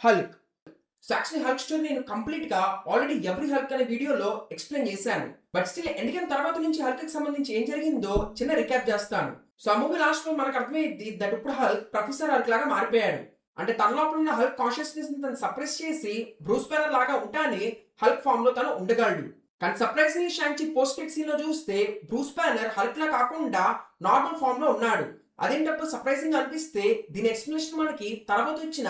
Hulk. So actually Hulk story నేను కంప్లీట్ గా ఆల్రెడీ ఎవ్రీ హల్క్ అనే వీడియోలో ఎక్స్ప్లెయిన్ చేశాను. బట్ స్టిల్ ఎండ్ గేమ్ తర్వాత నుంచి హల్క్ కి సంబంధించి ఏం జరిగిందో చిన్న రికాప్ చేస్తాను. సో ఆ మూవీ లాస్ట్ లో మనకు అర్థమైంది దట్ ఇప్పుడు హల్క్ ప్రొఫెసర్ హల్క్ లాగా మారిపోయాడు. అంటే తన లోపల ఉన్న హల్క్ కాన్షియస్నెస్ ని తను సప్రెస్ చేసి బ్రూస్ బ్యానర్ లాగా ఉంటానే హల్క్ ఫామ్ లో తను ఉండగలడు. కానీ సర్ప్రైజింగ్లీ షాంచి పోస్ట్ క్రెడిట్ సీన్ లో చూస్తే బ్రూస్ బ్యానర్ హల్క్ లా కాకుండా నార్మల్ ఫామ్ లో ఉన్నాడు. అదేంటప్పుడు సర్ప్రైజింగ్ అనిపిస్తే దీని ఎక్స్ప్లెనేషన్ మనకి తర్వాత వచ్చిన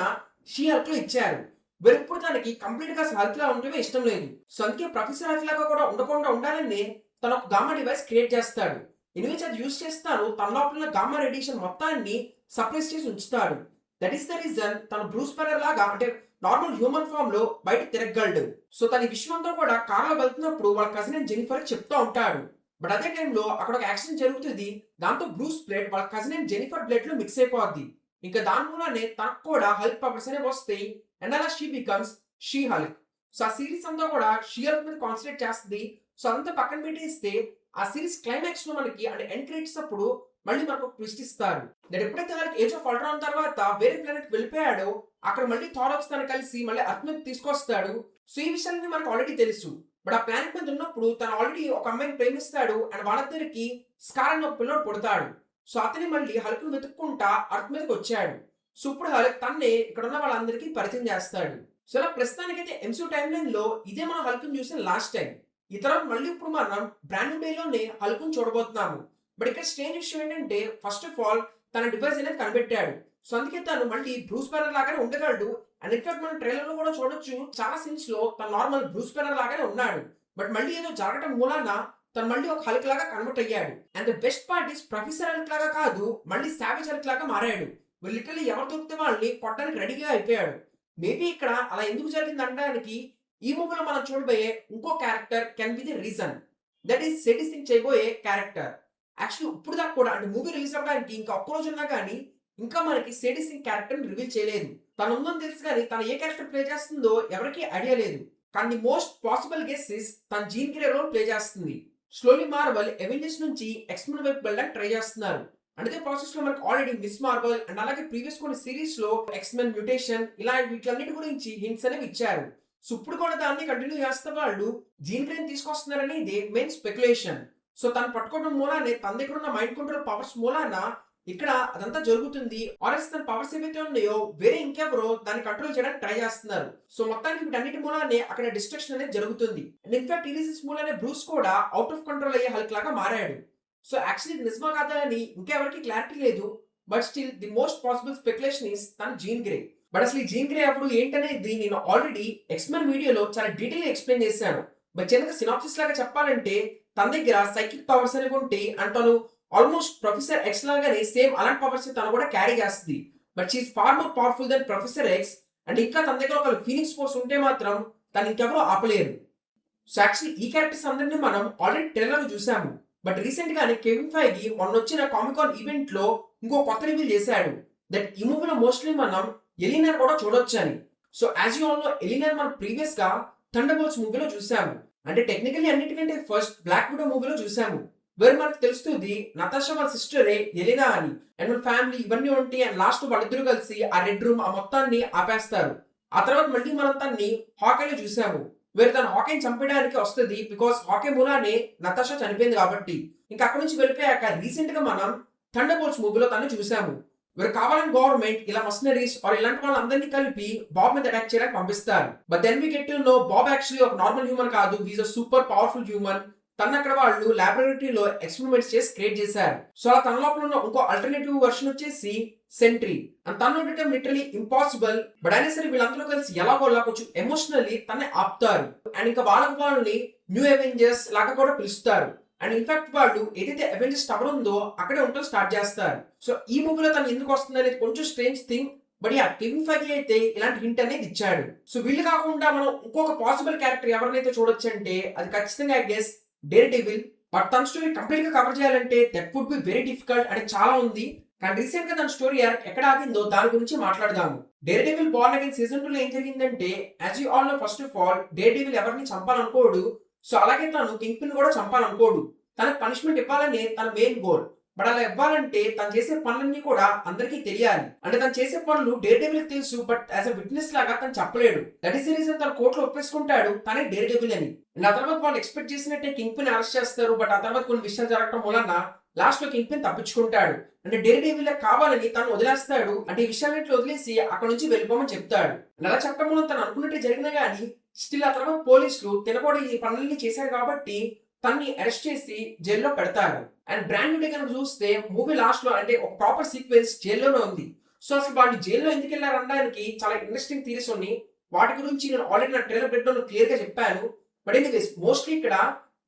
షీ హల్క్ లో ఇచ్చారు. ఇప్పుడు తనకి కంప్లీట్ గా హల్క్ లా ఉండడమే ఇష్టం లేదు. సో అందుకే ప్రొఫెసర్ హల్క్ లాగా కూడా ఉండకుండా ఉండాలని తన ఒక గామా డివైస్ క్రియేట్ చేస్తాడు. ఇన్విచ్ అది యూజ్ చేస్తాను తన లోపల గామా రేడియేషన్ మొత్తాన్ని సప్రెస్ చేసి ఉంచుతాడు. దట్ ఈస్ ద రీజన్ తన బ్రూస్ బ్యానర్ లాగా అంటే నార్మల్ హ్యూమన్ ఫామ్ లో బయట తిరగలడు. సో తన విశ్వంతో కూడా కార్లో వెళ్తున్నప్పుడు వాళ్ళ కజిన్ జెనిఫర్ చెప్తూ ఉంటాడు. బట్ అదే టైంలో అక్కడ ఒక యాక్సిడెంట్ జరుగుతుంది. దాంతో బ్రూస్ బ్లడ్ వాళ్ళ కజిన్ జెనిఫర్ బ్లడ్ లో మిక్స్ అయిపోద్ది. ఇంకా దాని మూలనే తనకు కూడా హల్క్ పవర్స్ అనేవి వస్తాయి. అండ్ అలా she becomes she Hulk. So ఆ సిరీస్ అంతా కూడా షీ హల్క్ మీద కాన్సన్ట్రేట్ చేస్తుంది. సో అదంతా పక్కన పెట్టేస్తే ఆ సిరీస్ క్లైమాక్స్ లో మనకి అంటే ఎండ్ క్రెడిట్స్ అప్పుడు మళ్ళీ మనకు ఒక ట్విస్ట్ ఇస్తారు. నేను ఎప్పుడైతే హల్క్ ఏజ్ ఆఫ్ అల్ట్రాన్ తర్వాత వేరే ప్లానెట్ వెళ్ళిపోయాడో అక్కడ మళ్ళీ థార్ తను కలిసి మళ్ళీ అర్త్ మీద తీసుకొస్తాడు. సో ఈ విషయాన్ని మనకు ఆల్రెడీ తెలుసు. బట్ ఆ ప్లానెట్ మీద ఉన్నప్పుడు తను ఆల్రెడీ ఒక అమ్మాయిని ప్రేమిస్తాడు. అండ్ వాళ్ళిద్దరికి స్కార్ అనే ఒక పిల్లడు పుడతాడు. సో అతని మళ్ళీ హల్క్ ను వెతుక్కుంటా అర్త్ మీదకి వచ్చాడు. సో ఇప్పుడు హల్క్ తన్నే ఇక్కడ ఉన్న వాళ్ళందరికీ పరిచయం చేస్తాడు. సో ఇలా ప్రస్తుతానికైతే ఎంసీయూ టైం లైన్ లో ఇదే మనం హల్క్ ను చూసిన లాస్ట్ టైం. ఈ తర్వాత మళ్ళీ ఇప్పుడు మనం బ్రాండ్ న్యూ డే లోనే హల్క్ ను చూడబోతున్నాము. బట్ ఇక్కడ స్ట్రేంజ్ విషయం ఏంటంటే ఫస్ట్ ఆఫ్ ఆల్ తన డివైస్ అనేది కనిపెట్టాడు. సో అందుకే తను మళ్ళీ బ్రూస్ బ్యానర్ లాగానే ఉండగలడు. అండ్ ఇన్ఫాక్ట్ మనం ట్రైలర్ లో కూడా చూడొచ్చు చాలా సీన్స్ లో తను నార్మల్ బ్రూస్ బ్యానర్ లాగానే ఉన్నాడు. బట్ మళ్ళీ ఏదో జరగడం మూలాన తను మళ్ళీ ఒక హల్క్ లాగా కన్వర్ట్ అయ్యాడు. And the best part is professor Hulk లాగా కాదు మళ్ళీ సావేజ్ హల్క్ లాగా మారాడు. లిటరల్లీ ఎవరు దొరికితే వాళ్ళని కొట్టడానికి రెడీగా అయిపోయాడు. మేబీ ఇక్కడ అలా ఎందుకు జరిగింది అనడానికి ఈ మూవీలో మనం చూడబోయే ఇంకో character can be the reason. That is Sadie Sink చేయబోయే క్యారెక్టర్. యాక్చువల్లీ ఇప్పుడు దాకా కూడా అంటే మూవీ రిలీజ్ అవ్వడానికి ఇంకా ఒక్క రోజు ఉన్నా కానీ ఇంకా మనకి సెడీ సింగ్ క్యారెక్టర్ రివీల్ చేయలేదు. తను ఉందని తెలుసు కానీ తను ఏ క్యారెక్టర్ ప్లే చేస్తుందో ఎవరికి ఐడియా లేదు. కానీ మోస్ట్ పాసిబుల్ గెస్ ఇస్ తన జీన్ గ్రే రోల్ ప్లే చేస్తుంది. స్లోలీ మార్వెల్ ఎవెంజర్స్ నుంచి ఎక్స్మెన్ వైపు వెళ్ళడానికి ట్రై చేస్తున్నారు. అంటే ప్రాసెస్ లో మనకు ఆల్రెడీ మిస్ మార్వెల్ అండ్ అలాగే ప్రీవియస్ కొన్ని సిరీస్ లో ఎక్స్మెన్ మ్యూటేషన్ ఇలా వీటన్నిటి గురించి హింట్స్ అనేవి ఇచ్చారు. సో ఇప్పుడు కూడా దాన్ని కంటిన్యూ చేస్తే వాళ్ళు జీన్ గ్రేన్ తీసుకొస్తున్నారని ఇది మెయిన్ స్పెక్యులేషన్. సో తను పట్టుకోవడం మూలానే తన దగ్గర ఉన్న మైండ్ కంట్రోల్ పవర్స్ మూలాన ఇక్కడ అదంతా జరుగుతుంది. ఆర్ఎస్ తన పవర్స్ ఏవైతే ఉన్నాయో వేరే ఇంకెవరో దాన్ని కంట్రోల్ చేయడానికి ట్రై చేస్తున్నారు. సో మొత్తానికి వీటన్నిటి మూలానే అక్కడ డిస్ట్రక్షన్ అనేది జరుగుతుంది. అండ్ ఇన్ఫాక్ట్ ఈ రీజన్స్ మూలానే బ్రూస్ కూడా అవుట్ ఆఫ్ కంట్రోల్ అయ్యే హల్క్ లాగా మారాడు. సో యాక్చువల్లీ నిజమా కాదా అని ఇంకా ఎవరికి క్లారిటీ లేదు. But still the most possible speculation is తన జీన్ గ్రే. బట్ అసలు ఈ జీన్ గ్రే అప్పుడు ఏంటనేది నేను ఆల్రెడీ ఎక్స్మెన్ వీడియోలో చాలా డీటెయిల్ గా ఎక్స్ప్లెయిన్ చేశాను. బట్ చిన్నగా సినాప్సిస్ లాగా చెప్పాలంటే తన దగ్గర సైకిక్ పవర్స్ అనేవి ఉంటే అండ్ తను ఆల్మోస్ట్ ప్రొఫెసర్ ఎక్స్ లాగానే సేమ్ అలాంటి పవర్స్ తను కూడా క్యారీ చేస్తుంది. But she's far more powerful than Professor X. And ఇంకా తన దగ్గర ఒక ఫీనిక్స్ ఫోర్స్ ఉంటే మాత్రం తను ఇంకెవరో ఆపలేరు. సో యాక్చువల్లీ ఈ క్యారెక్టర్స్ అందరినీ మనం ఆల్రెడీ ట్రైలర్ చూసాము. బట్ రీసెంట్ గానే కెవిన్ ఫైగి మొన్న వచ్చిన కామికాన్ ఈవెంట్ లో ఇంకో కొత్త రివీల్ చేశాడు. దట్ ఈ మూవీలో మోస్ట్లీ మనం ఎలినర్ కూడా చూడొచ్చు అని. So as you all know Eleanor మనం ప్రీవియస్ గా థండర్బోల్ట్స్ మూవీలో చూసాము. అంటే టెక్నికల్లీ అన్నిటికంటే ఫస్ట్ బ్లాక్ విడో మూవీలో చూసాము. వేరే మనకు తెలుస్తుంది నతాషా వాళ్ళ సిస్టరే ఎలినా అని. అండ్ వాళ్ళ ఫ్యామిలీ ఇవన్నీ ఉంటాయి. అండ్ లాస్ట్ వాళ్ళిద్దరూ కలిసి ఆ రెడ్ రూమ్ ఆ మొత్తాన్ని ఆపేస్తారు. ఆ తర్వాత మళ్ళీ మనం తన్ని హాకీలో చూసాము. వేరే తను హాకీని చంపేయడానికి వస్తది. బికాస్ హాకీ మూలానే నతాషా చనిపోయింది కాబట్టి. ఇంకా అక్కడి నుంచి వెళ్ళిపోయాక రీసెంట్ గా మనం థండర్ బోల్ట్స్ మూవీలో తను చూసాము. వీరు కావాలని గవర్నమెంట్ ఇలా మర్సనరీస్ ఆర్ ఇలాంటి వాళ్ళందరినీ కలిపి బాబ్ మీద అటాక్ చేయడానికి పంపిస్తారు. But then we get to know Bob actually ఒక నార్మల్ హ్యూమన్ కాదు. He's a super powerful human. తన అక్కడ వాళ్ళు లాబొరేటరీలో ఎక్స్పెరిమెంట్స్ చేసి క్రియేట్ చేశారు. సో అలా తన లోపల ఉన్న ఇంకో ఆల్టర్నేటివ్ వర్షన్ వచ్చేసి సెంట్రీ. అండ్ తను ఉండటం లిటరలీ ఇంపాసిబుల్. బట్ అయినా సరే వీళ్ళందరూ కలిసి ఎలాగోలా కొంచెం ఎమోషనల్లీ తనని ఆపుతారు. అండ్ ఇంకా వాళ్ళని న్యూ అవెంజర్స్ లాగా కూడా పిలుస్తారు. అండ్ ఇన్ఫాక్ట్ వాళ్ళు ఏదైతే అవెంజర్స్ టవర్ ఉందో అక్కడే ఉండటం స్టార్ట్ చేస్తారు. సో ఈ మూవీలో తను ఎందుకు వస్తుంది అనేది కొంచెం strange thing. But yeah Kevin Feige అయితే ఇలాంటి హింట్ అనేది ఇచ్చాడు. సో వీళ్ళు కాకుండా మనం ఇంకొక పాసిబుల్ క్యారెక్టర్ ఎవరినైతే చూడొచ్చు అంటే అది ఖచ్చితంగా I guess Daredevil. But తన స్టోరీ కంప్లీట్ గా కవర్ చేయాలంటే that would be very difficult. అంటే చాలా ఉంది. కానీ రీసెంట్ గా తన స్టోరీ ఎక్కడ ఆగిందో దాని గురించి మాట్లాడదాము. Daredevil born again season 2 లో ఏం జరిగిందంటే as you all know first of all Daredevil ఎవరిని చంపాలనుకోడు. సో అలాగే తను కింగ్ పిన్ కూడా చంపాలనుకోడు. తనకు పనిష్మెంట్ ఇవ్వాలనే తన మెయిన్ గోల్. బట్ అలా ఇవ్వాలంటే తను చేసే పనులన్నీ కూడా అందరికీ తెలియాలి. అంటే తను చేసే పనులు డేర్ డెవిల్ తెలుసు. బట్ యాజ్ అ విట్నెస్ లాగా తను చెప్పలేడు. దట్ ఈస్ ద రీజన్ తన కోర్టులో ఒప్పేసుకుంటాడు తనే డేర్ డెవిల్ అని. అండ్ ఆ తర్వాత వాళ్ళు ఎక్స్పెక్ట్ చేసినట్టే కింగ్ పిన్ అరెస్ట్ చేస్తారు. బట్ ఆ తర్వాత కొన్ని విషయాలు జరగడం వలన లాస్ట్ లో కింగ్ పిన్ తప్పించుకుంటాడు. అంటే డేర్ డెవిల్ కావాలని తను వదిలేస్తాడు. అంటే ఈ విషయాలన్నింటిలో వదిలేసి అక్కడ నుంచి వెళ్ళిపోమని చెప్తాడు. అలా చెప్పడం వల్ల తను అనుకున్నట్టే జరిగినా గానీ స్టిల్ ఆ తర్వాత పోలీసులు తిన కూడా ఈ పనులన్నీ చేశారు కాబట్టి తన్ని అరెస్ట్ చేసి జైల్లో పెడతారు. అండ్ బ్రాండ్ న్యూ డే కనుక చూస్తే మూవీ లాస్ట్ లో అంటే ఒక ప్రాపర్ సీక్వెన్స్ జైల్లోనే ఉంది. సో అసలు వాళ్ళు జైల్లో ఎందుకు వెళ్ళారు అనడానికి చాలా ఇంట్రెస్టింగ్ థీరీస్ ఉన్నాయి. వాటి గురించి నేను ఆల్రెడీ నా ట్రైలర్ బ్రేక్డౌన్ క్లియర్ గా చెప్పాను. బట్ ఎనీవేస్ మోస్ట్లీ ఇక్కడ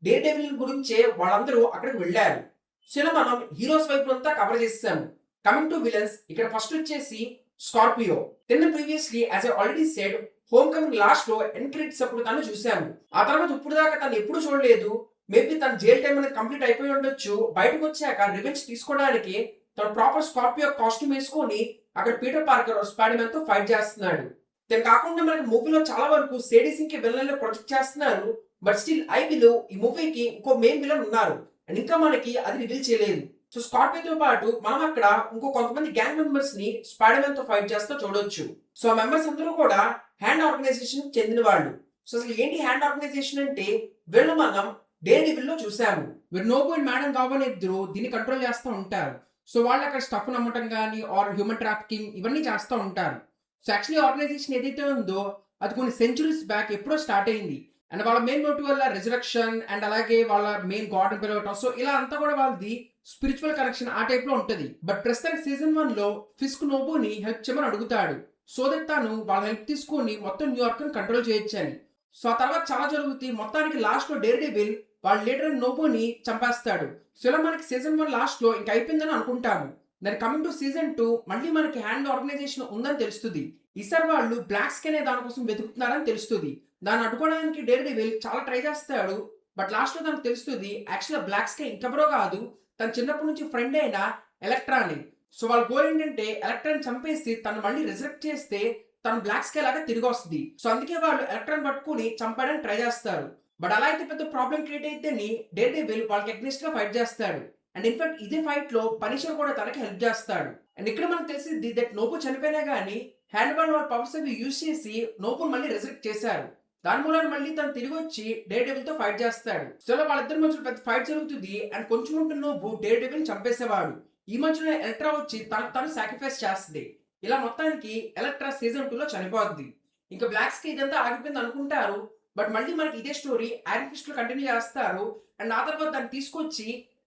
డేర్ డెవిల్ గురించే వాళ్ళందరూ అక్కడికి వెళ్ళారు. సో ఇలా మనం హీరోస్ వైపు అంతా కవర్ చేస్తాము. కమింగ్ టు విలన్స్ ఇక్కడ ఫస్ట్ వచ్చేసి స్కార్పియో. నిన్న previously as I already said home coming last లో ఎండ్ క్రెడిట్స్ అప్పుడు తను చూసాము. ఆ తర్వాత ఇప్పుడు దాకా తను ఎప్పుడు చూడలేదు. మేబీ తన జైల్ టైం అనేది కంప్లీట్ అయిపోయి ఉండొచ్చు. బయటకు వచ్చాక రివెంజ్ తీసుకోవడానికి తను ప్రాపర్ స్కార్పియో కాస్ట్యూమ్ వేసుకొని అక్కడ పీటర్ పార్కర్ స్పైడర్ మ్యాన్ తో ఫైట్ చేస్తున్నాడు. దీని కాకుండా మనకి మూవీలో చాలా వరకు సేడిసింగ్ కి విలన్ ప్రొజెక్ట్ చేస్తున్నారు. బట్ స్టిల్ ఐ బిలీవ్ ఈ మూవీకి ఇంకో మెయిన్ విలన్ ఉన్నారు. అండ్ ఇంకా మనకి అది రివీల్ చేయలేదు. సో స్కార్పియోతో పాటు మనం అక్కడ ఇంకో కొంతమంది గ్యాంగ్ మెంబర్స్ ని స్పైడర్ మ్యాన్ తో ఫైట్ చేస్తూ చూడొచ్చు. సో ఆ మెంబర్స్ అందరూ కూడా హ్యాండ్ ఆర్గనైజేషన్ చెందిన వాళ్ళు. సో అసలు ఏంటి హ్యాండ్ ఆర్గనైజేషన్ అంటే వీళ్ళు మనం డేర్ డెవిల్ లో చూసాము. వీరు నోబు అండ్ మేడం కావాలి ఇద్దరు దీన్ని కంట్రోల్ చేస్తూ ఉంటారు. సో వాళ్ళు అక్కడ స్టఫ్ నమ్మటం కానీ ఆర్ హ్యూమన్ ట్రాఫికింగ్ ఇవన్నీ చేస్తూ ఉంటారు. సో యాక్చువల్లీ ఆర్గనైజేషన్ ఏదైతే ఉందో అది కొన్ని సెంచురీస్ బ్యాక్ ఎప్పుడో స్టార్ట్ అయింది. అండ్ వాళ్ళ మెయిన్ మోటివ్ వల్ల రిజరక్షన్ అండ్ అలాగే వాళ్ళ మెయిన్ గాడ్ పిలవటం. సో ఇలా అంతా కూడా వాళ్ళది స్పిరిచువల్ కనెక్షన్ ఆ టైప్ లో ఉంటది. బట్ ప్రస్తుతానికి సీజన్ 1 లో ఫిస్క్ నోబుని హెల్ప్ చేయమని అడుగుతాడు. సో దట్ తాను వాళ్ళ హెల్ప్ తీసుకొని మొత్తం న్యూయార్క్ ని కంట్రోల్ చేయొచ్చని. సో ఆ తర్వాత చాలా జరుగుతాయి. మొత్తానికి లాస్ట్ లో డేర్ డెవిల్ వాళ్ళ లీడర్ నోబుని చంపేస్తాడు. సో ఇలా మనకి సీజన్ 1 లాస్ట్ లో ఇంక అయిపోయిందని అనుకుంటాము. దాని కమింగ్ టు సీజన్ 2 మళ్ళీ మనకి హ్యాండ్ ఆర్గనైజేషన్ ఉందని తెలుస్తుంది. ఈసారి వాళ్ళు బ్లాక్ స్కిన్ అనే దానికోసం వెతుకుతున్నారని తెలుస్తుంది. దాన్ని అడ్డుకోవడానికి డేర్ డెవిల్ చాలా ట్రై చేస్తాడు. బట్ లాస్ట్ లో తనకు తెలుస్తుంది యాక్చువల్ బ్లాక్ స్కిన్ ఇంకెవరో కాదు తన చిన్నప్పటి నుంచి ఫ్రెండ్ అయిన ఎలక్ట్రా అని. సో వాళ్ళ గోల్ ఏంటంటే ఎలక్ట్రాని చంపేసి తను మళ్ళీ రిజరెక్ట్ చేస్తే తను బ్లాక్ స్కై లాగా తిరిగి వస్తుంది. సో అందుకే వాళ్ళు ఎలక్ట్రాన్ పట్టుకుని చంపడానికి ట్రై చేస్తారు. బట్ అలా అయితే పెద్ద ప్రాబ్లం క్రియేట్ అయితేని డేర్ డెవిల్ వాళ్ళకి అగ్నిస్ట్ గా ఫైట్ చేస్తాడు. అండ్ ఇన్ఫాక్ట్ ఇదే ఫైట్ లో పనిషర్ కూడా తనకి హెల్ప్ చేస్తాడు. అండ్ ఇక్కడ మనకు తెలిసింది దట్ నోబు చనిపోయినా గానీ హ్యాండ్ బాల్ వాళ్ళ పవర్స్ అవి యూజ్ చేసి నోబుని మళ్ళీ రిజెక్ట్ చేశారు. దాని మూలాన మళ్ళీ తను తిరిగి వచ్చి డేర్ డెవిల్ తో ఫైట్ చేస్తాడు. సో వాళ్ళిద్దరి మధ్యలో పెద్ద ఫైట్ జరుగుతుంది. అండ్ కొంచెం ఉంటే నోబు డేర్ డెవిల్ చంపేసేవాడు. ఈ మధ్యలో ఎలక్ట్రా వచ్చి తనకు తను సాక్రిఫైస్ చేస్తుంది. ఇలా మొత్తానికి ఎలక్ట్రా సీజన్ 2 లో చనిపోద్ది. ఇంకా బ్లాక్ స్కై ఇదంతా ఆగిపోయింది అనుకుంటారు. బట్ మళ్ళీ మనకి ఇదే స్టోరీ ఐరన్ ఫిస్ట్ లో కంటిన్యూ చేస్తారు. అండ్ ఆ తర్వాత దాన్ని తీసుకొచ్చి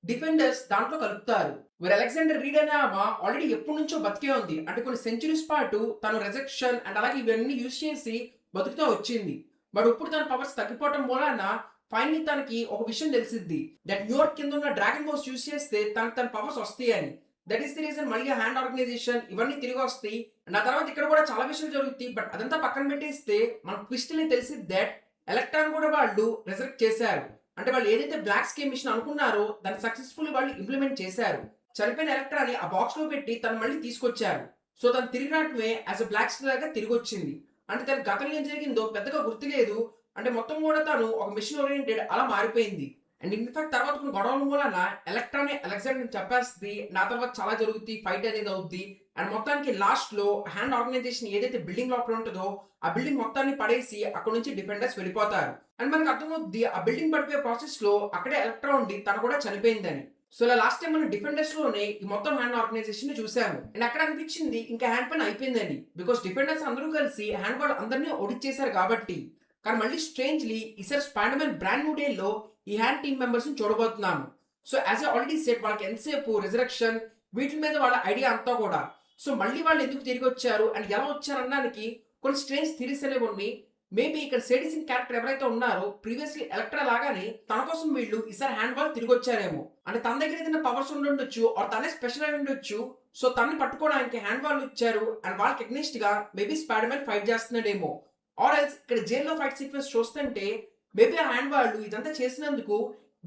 డిఫెండర్స్ దాంట్లో కలుపుతారు. మరి అలెగ్జాండర్ రీడ్ అనే ఆమె ఆల్రెడీ ఎప్పటి నుంచో బతికే ఉంది. అంటే కొన్ని సెంచురీస్ పాటు తను రిజెక్షన్ అండ్ అలాగే ఇవన్నీ యూజ్ చేసి బతుకుతూ వచ్చింది. బట్ ఇప్పుడు తన పవర్స్ తగ్గిపోవడం మూలాన ఫైనలీ తనకి ఒక విషయం తెలిసిద్ది దట్ న్యూయార్క్ కింద ఉన్న డ్రాగన్ బోస్ యూజ్ చేస్తే తనకు తన పవర్స్ వస్తాయి అని. దట్ ఈస్ ది రీజన్ మళ్ళీ హ్యాండ్ ఆర్గనైజేషన్ ఇవన్నీ తిరిగి వస్తాయి. అండ్ ఆ తర్వాత ఇక్కడ కూడా చాలా విషయాలు జరుగుతాయి. బట్ అదంతా పక్కన పెట్టేస్తే మన ట్విస్ట్ తెలిసి దట్ ఎలక్ట్రాన్ కూడా వాళ్ళు రిజెక్ట్ చేశారు. అంటే వాళ్ళు ఏదైతే బ్లాక్ స్కై మిషన్ అనుకున్నారో దాన్ని సక్సెస్ఫుల్ వాళ్ళు ఇంప్లిమెంట్ చేశారు. చనిపోయిన ఎలక్ట్రాని ఆ బాక్స్ లో పెట్టి తను మళ్ళీ తీసుకొచ్చారు. సో తను తిరిగి రావటమే యాజ్ అ బ్లాక్ స్కై లాగా తిరిగి వచ్చింది. అంటే తన గతంలో ఏం జరిగిందో పెద్దగా గుర్తులేదు. అంటే మొత్తం కూడా తను ఒక మిషన్ ఓరియెంటెడ్ అలా మారిపోయింది. అండ్ ఇన్‌ఫాక్ట్ తర్వాత కొన్ని గొడవల మూలాన ఎలక్ట్రానే అలెగ్జాండర్‌ని చంపేస్తది. నా తర్వాత చాలా జరుగుద్ది. ఫైట్ అనేది అవుద్ది. అండ్ మొత్తానికి లాస్ట్‌లో హ్యాండ్ ఆర్గనైజేషన్ ఏదైతే బిల్డింగ్ లోపల ఉంటదో, ఆ బిల్డింగ్ మొత్తాన్ని పడేసి అక్కడి నుంచి డిఫెండర్స్ వెళ్ళిపోతారు. అండ్ మనకు అర్థమవుద్ది ఆ బిల్డింగ్ పడిపోయే ప్రాసెస్‌లో అక్కడే ఎలక్ట్రా ఉండి తను కూడా చనిపోయిందని. సో ఇలా లాస్ట్ టైమ్ మనం డిఫెండర్స్‌లోనే ఈ మొత్తం హ్యాండ్ ఆర్గనైజేషన్‌ని చూసాము. అండ్ అక్కడ అనిపించింది ఇంకా హ్యాండ్ పని అయిపోయిందని. బికాజ్ డిఫెండర్స్ అందరూ కలిసి హ్యాండ్ వాళ్ళు అందరిని ఓడించేసారు కాబట్టి. కానీ మళ్ళీ స్ట్రేంజ్‌లీ ఈసారి స్పైడర్ మ్యాన్ బ్రాండ్ న్యూ డేలో ఈ హ్యాండ్ టీమ్ మెంబర్స్‌ని చూడబోతున్నాము. So as I already said వాళ్ళకి ఎంతసేపు రిజరక్షన్ వీటి మీద వాళ్ళ ఐడియా అంతా కూడా. సో మళ్ళీ వాళ్ళు ఎందుకు తిరిగొచ్చారు అండ్ ఎలా వచ్చారనడానికి కొన్ని స్ట్రేంజ్ థియరీస్ అనేవి ఉన్నాయి. మేబీ ఇక్కడ సేడిసిన్ క్యారెక్టర్ ఎవరైతే ఉన్నారో ప్రీవియస్లీ ఎలక్ట్రా లాగానే తన కోసం వీళ్ళు ఈసారి హ్యాండ్ వాళ్ళు తిరిగొచ్చారేమో. అంటే తన దగ్గర ఏదైనా పవర్స్ ఉండుండొచ్చు ఆర్ తనే స్పెషల్ అయి ఉండొచ్చు. సో తనని పట్టుకోవడానికి హ్యాండ్ వాళ్ళు ఇచ్చారు అండ్ వాళ్ళకి అగ్నిస్ట్ గా మేబీ స్పైడర్ మ్యాన్ ఫైట్ చేస్తున్నాడేమో. ఆర్ ఎల్స్ ఇక్కడ జైల్లో ఫైట్ సీక్వెన్స్ చూస్తుంటే మేబీ ఆ హ్యాండ్ వాళ్ళు ఇదంతా చేసినందుకు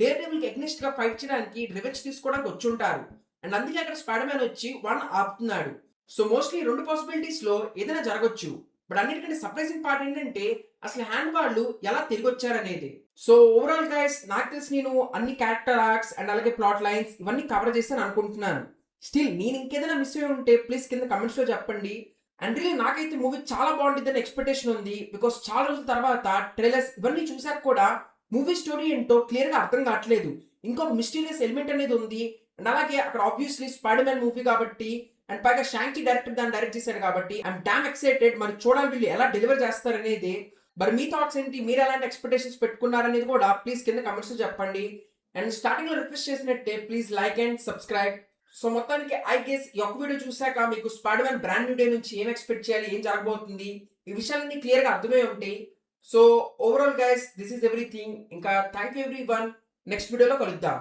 డేర్ డెవిల్ కి అగ్నిస్ట్ గా ఫైట్ చేయడానికి రివెంజ్ తీసుకోవడానికి వచ్చుంటారు. అండ్ అందుకే అక్కడ స్పైడర్ మ్యాన్ వచ్చి వన్ ఆపుతున్నాడు. సో మోస్ట్లీ రెండు పాసిబిలిటీస్ లో ఏదైనా జరగొచ్చు. బట్ అన్నిటికంటే సర్ప్రైజింగ్ పార్ట్ ఏంటంటే అసలు హ్యాండ్ వాళ్ళు ఎలా తిరిగి వచ్చారనేది. సో ఓవరాల్ గైస్ నాకు తెలిసి నేను అన్ని క్యారెక్టర్ ఆర్క్స్ అండ్ అలాగే ప్లాట్ లైన్స్ ఇవన్నీ కవర్ చేస్తాను అనుకుంటున్నాను. స్టిల్ నేను ఇంకేదైనా మిస్ అయి ఉంటే ప్లీజ్ కింద కమెంట్స్ లో చెప్పండి. అండ్ రియల్లీ నాకైతే మూవీ చాలా బాగుంటుందని ఎక్స్పెక్టేషన్ ఉంది. బికాస్ చాలా రోజుల తర్వాత ట్రైలర్స్ ఇవన్నీ చూసాక కూడా మూవీ స్టోరీ ఏంటో క్లియర్ గా అర్థం కావట్లేదు. ఇంకొక మిస్టీరియస్ ఎలిమెంట్ అనేది ఉంది. అండ్ అలాగే అక్కడ ఆబ్వియస్లీ స్పైడర్ మ్యాన్ మూవీ కాబట్టి అండ్ పైగా షాంకీ డైరెక్టర్ దాన్ని డైరెక్ట్ చేశాడు కాబట్టి ఐఎమ్ డామ్ ఎక్సైటెడ్. మరి చూడాలి వీళ్ళు ఎలా డెలివర్ చేస్తారనేది. మరి మీ థాట్స్ ఏంటి, మీరు ఎలాంటి ఎక్స్పెక్టేషన్స్ పెట్టుకున్నారనేది కూడా ప్లీజ్ కింద కమెంట్స్ లో చెప్పండి. అండ్ స్టార్టింగ్ లో రిక్వెస్ట్ చేసినట్టే please like and subscribe. So మొత్తానికి ఐ గెస్ ఈ ఒక్క వీడియో చూసాక మీకు spider Man brand new day నుంచి ఏం ఎక్స్పెక్ట్ చేయాలి, ఏం జరగబోతుంది, ఈ విషయాలన్నీ క్లియర్ గా అర్థమై ఉంటాయి. So overall guys this is everything. ఇంకా thank you everyone. Next వీడియోలో కలుద్దాం.